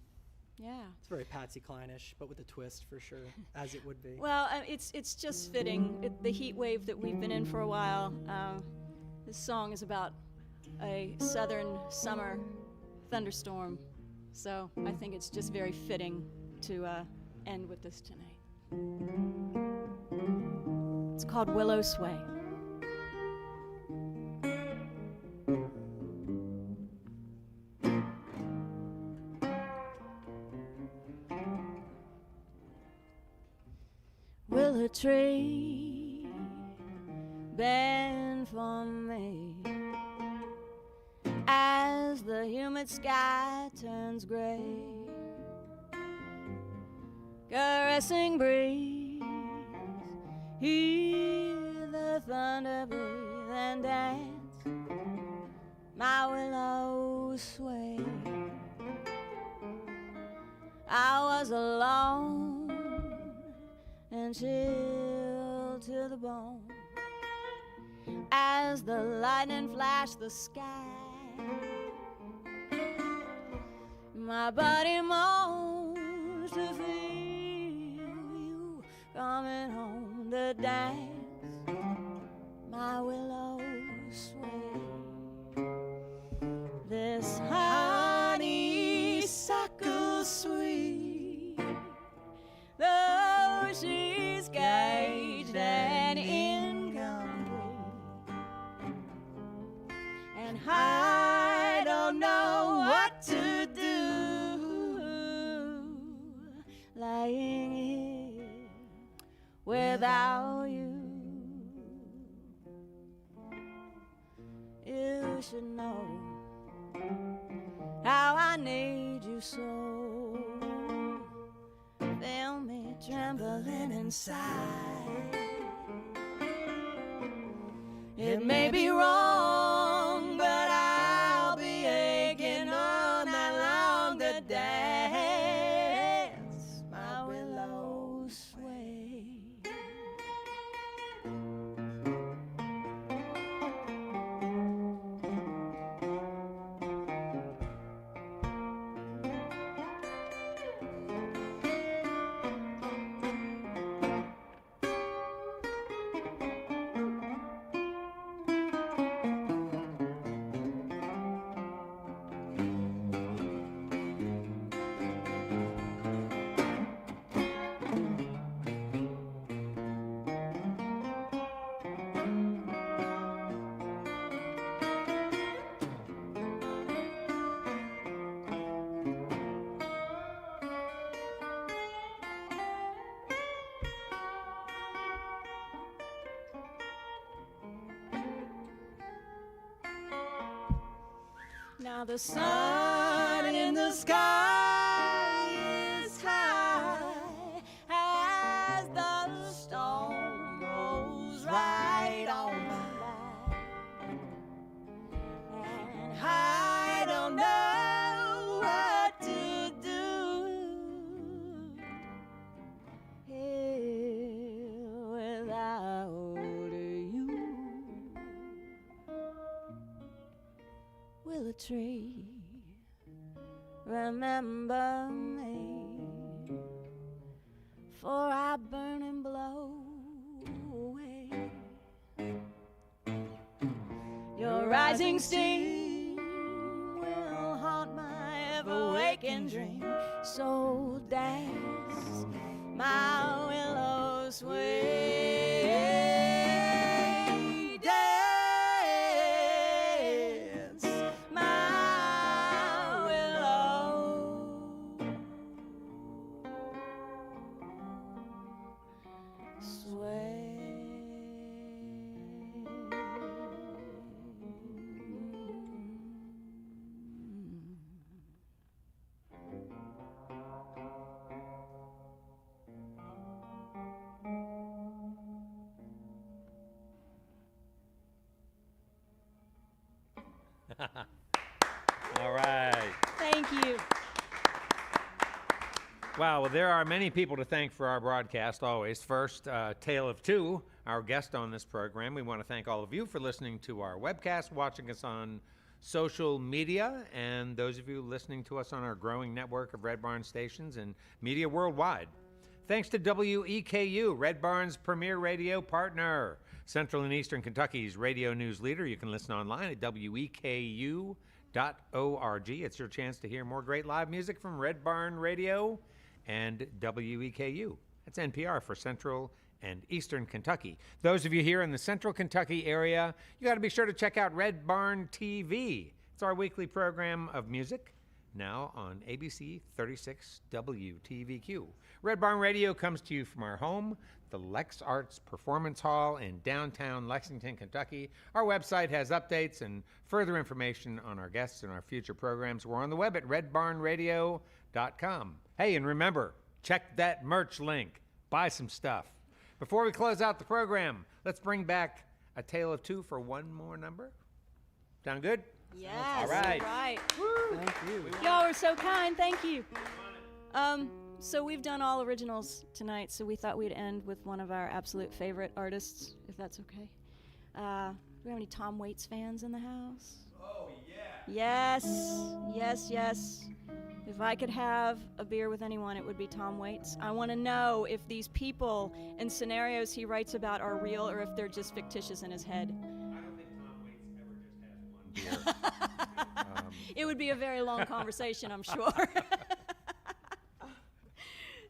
Yeah. It's very Patsy Cline-ish, but with a twist for sure, as it would be. Well, it's just fitting. The heat wave that we've been in for a while. This song is about a southern summer thunderstorm. So I think it's just very fitting to end with this tonight. It's called Willow Sway. Willow tree, bend for me as the humid sky turns gray. Caressing breeze, hear the thunder breathe and dance. My willow sway. I was alone and chilled to the bone as the lightning flashed the sky. My body moans to feel you coming home to dance. My willow sway. This honeysuckle sweet, though she's caged and incomplete, and I don't know what to do, lying here without you. You should know how I need you so. Feel me trembling inside. It may be wrong, but I'll be aching all night long to dance my willow sway. Now the sun in the sky is high as the storm rolls right on by, and I don't know what to do here without you. Willow tree, remember me, for I burn and blow away. Your rising steam will haunt my ever-waking dream, so dance, my willow sway, dance, my willow sway. All right. Thank you. Wow, well, there are many people to thank for our broadcast always. First, Tale of Two, our guest on this program. We want to thank all of you for listening to our webcast, watching us on social media, and those of you listening to us on our growing network of Red Barn stations and media worldwide. Thanks to WEKU, Red Barn's premier radio partner, Central and Eastern Kentucky's radio news leader. You can listen online at weku.org. It's your chance to hear more great live music from Red Barn Radio and WEKU. That's NPR for Central and Eastern Kentucky. Those of you here in the Central Kentucky area, you got to be sure to check out Red Barn TV. It's our weekly program of music, now on ABC 36 WTVQ. Red Barn Radio comes to you from our home, the Lex Arts Performance Hall in downtown Lexington, Kentucky. Our website has updates and further information on our guests and our future programs. We're on the web at redbarnradio.com. Hey, and remember, check that merch link. Buy some stuff. Before we close out the program, let's bring back A Tale of Two for one more number. Sound good? Yes. All right. Thank you. Y'all were so kind. Thank you. So we've done all originals tonight, so we thought we'd end with one of our absolute favorite artists, if that's okay. Do we have any Tom Waits fans in the house? Oh, yeah. Yes. If I could have a beer with anyone, it would be Tom Waits. I want to know if these people and scenarios he writes about are real or if they're just fictitious in his head. I don't think Tom Waits ever just has one beer. It would be a very long conversation, I'm sure.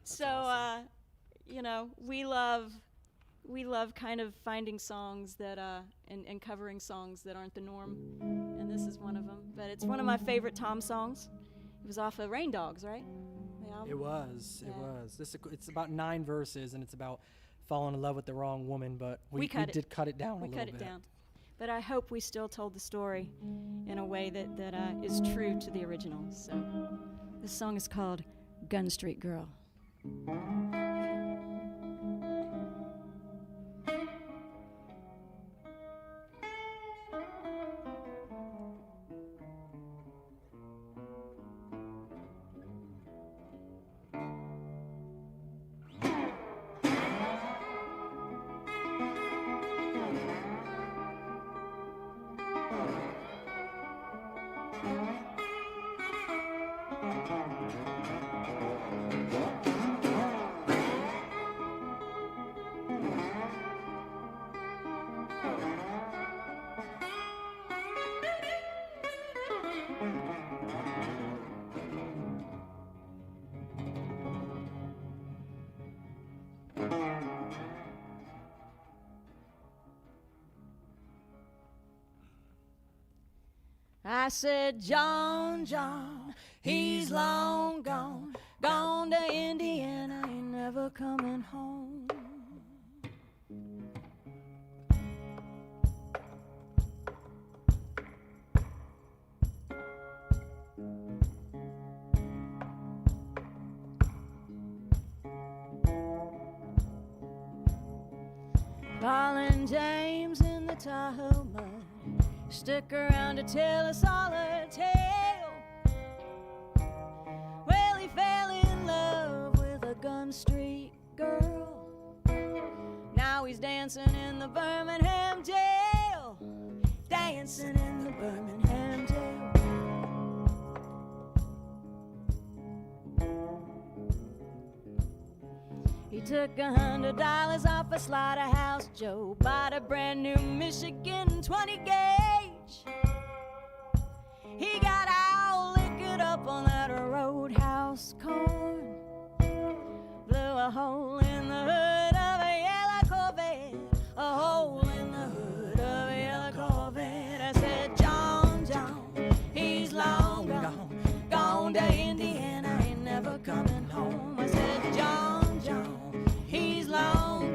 So, awesome. we love kind of finding songs that, and covering songs that aren't the norm, and this is one of them. But it's one of my favorite Tom songs. It was off of Rain Dogs, right? The album? It was. Yeah. It's about 9 verses, and it's about falling in love with the wrong woman, but we did cut it down a little bit. We cut it down. But I hope we still told the story in a way that is true to the original. So this song is called Gun Street Girl. I said, John, he's long gone, gone to Indiana, ain't never coming home. Paul and James in the Tahoe mud stick around to tell us all a tale. Well, he fell in love with a Gun Street girl. Now he's dancing in the Birmingham jail. Dancing in the Birmingham jail. He took $100 off a slaughterhouse Joe, bought a brand new Michigan 20 gauge. He got all liquored up on that roadhouse corn, blew a hole in the hood of a yellow Corvette, a hole in the hood of a yellow Corvette. I said, John, he's long gone to Indiana, ain't never coming home. I said, John, he's long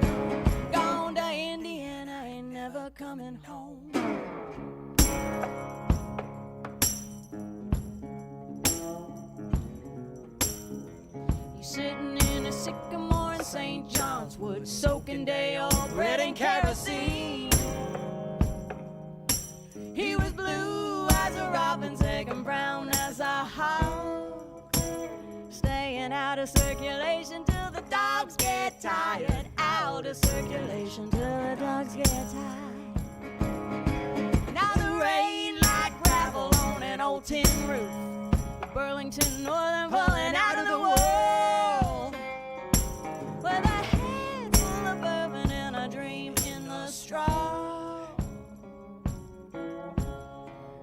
gone to Indiana, ain't never coming home. He's sitting in a sycamore in St. John's Wood, soaking day-old bread and kerosene. He was blue as a robin's egg and brown as a hawk, staying out of circulation till the dogs get tired, out of circulation till the dogs get tired. Now the rain like gravel on an old tin roof, Burlington Northern falling out of the world, with a head full of bourbon and a dream in the straw,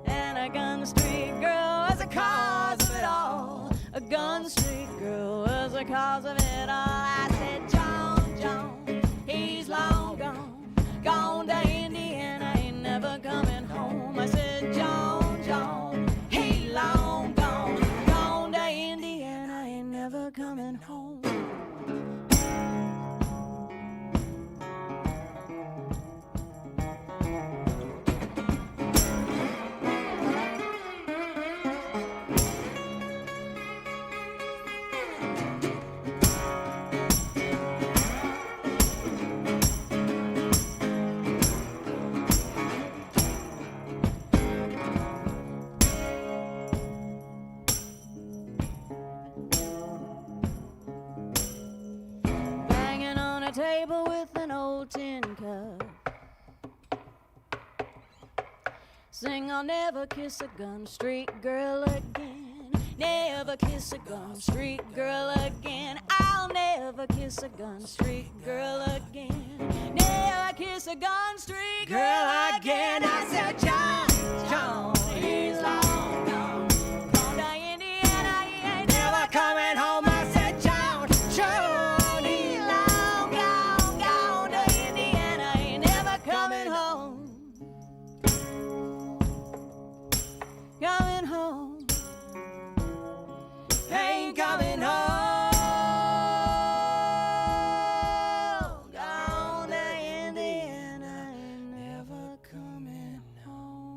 and a Gun Street girl was the cause of it all. A Gun Street girl was the cause of it all. I said, John, he's long gone to Indiana, ain't never coming home. I said, John, he long gone to Indiana, ain't never coming home. Table with an old tin cup, sing, I'll never kiss a Gun Street girl again, never kiss a Gun Street girl again, I'll never kiss a Gun Street girl again, never kiss a Gun Street girl again. I said, John, he's long gone to Indiana, he ain't never coming home. I said, John, coming home, ain't coming home, gone to Indiana, ain't never coming home.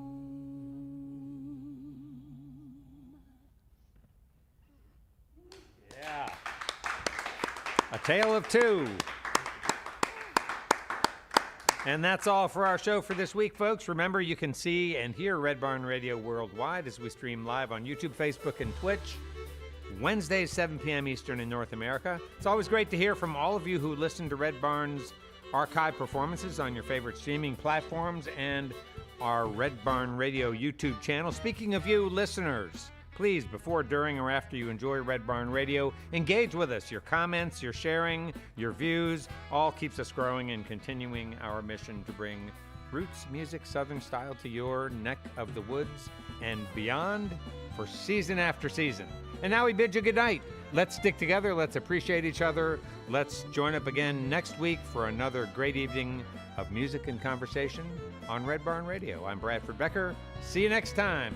Yeah. A tale of two. And that's all for our show for this week, folks. Remember, you can see and hear Red Barn Radio worldwide as we stream live on YouTube, Facebook, and Twitch, Wednesdays, 7 p.m. Eastern in North America. It's always great to hear from all of you who listen to Red Barn's archive performances on your favorite streaming platforms and our Red Barn Radio YouTube channel. Speaking of you, listeners, please, before, during, or after you enjoy Red Barn Radio, engage with us. Your comments, your sharing, your views, all keeps us growing and continuing our mission to bring roots music, Southern style to your neck of the woods and beyond for season after season. And now we bid you good night. Let's stick together. Let's appreciate each other. Let's join up again next week for another great evening of music and conversation on Red Barn Radio. I'm Bradford Becker. See you next time.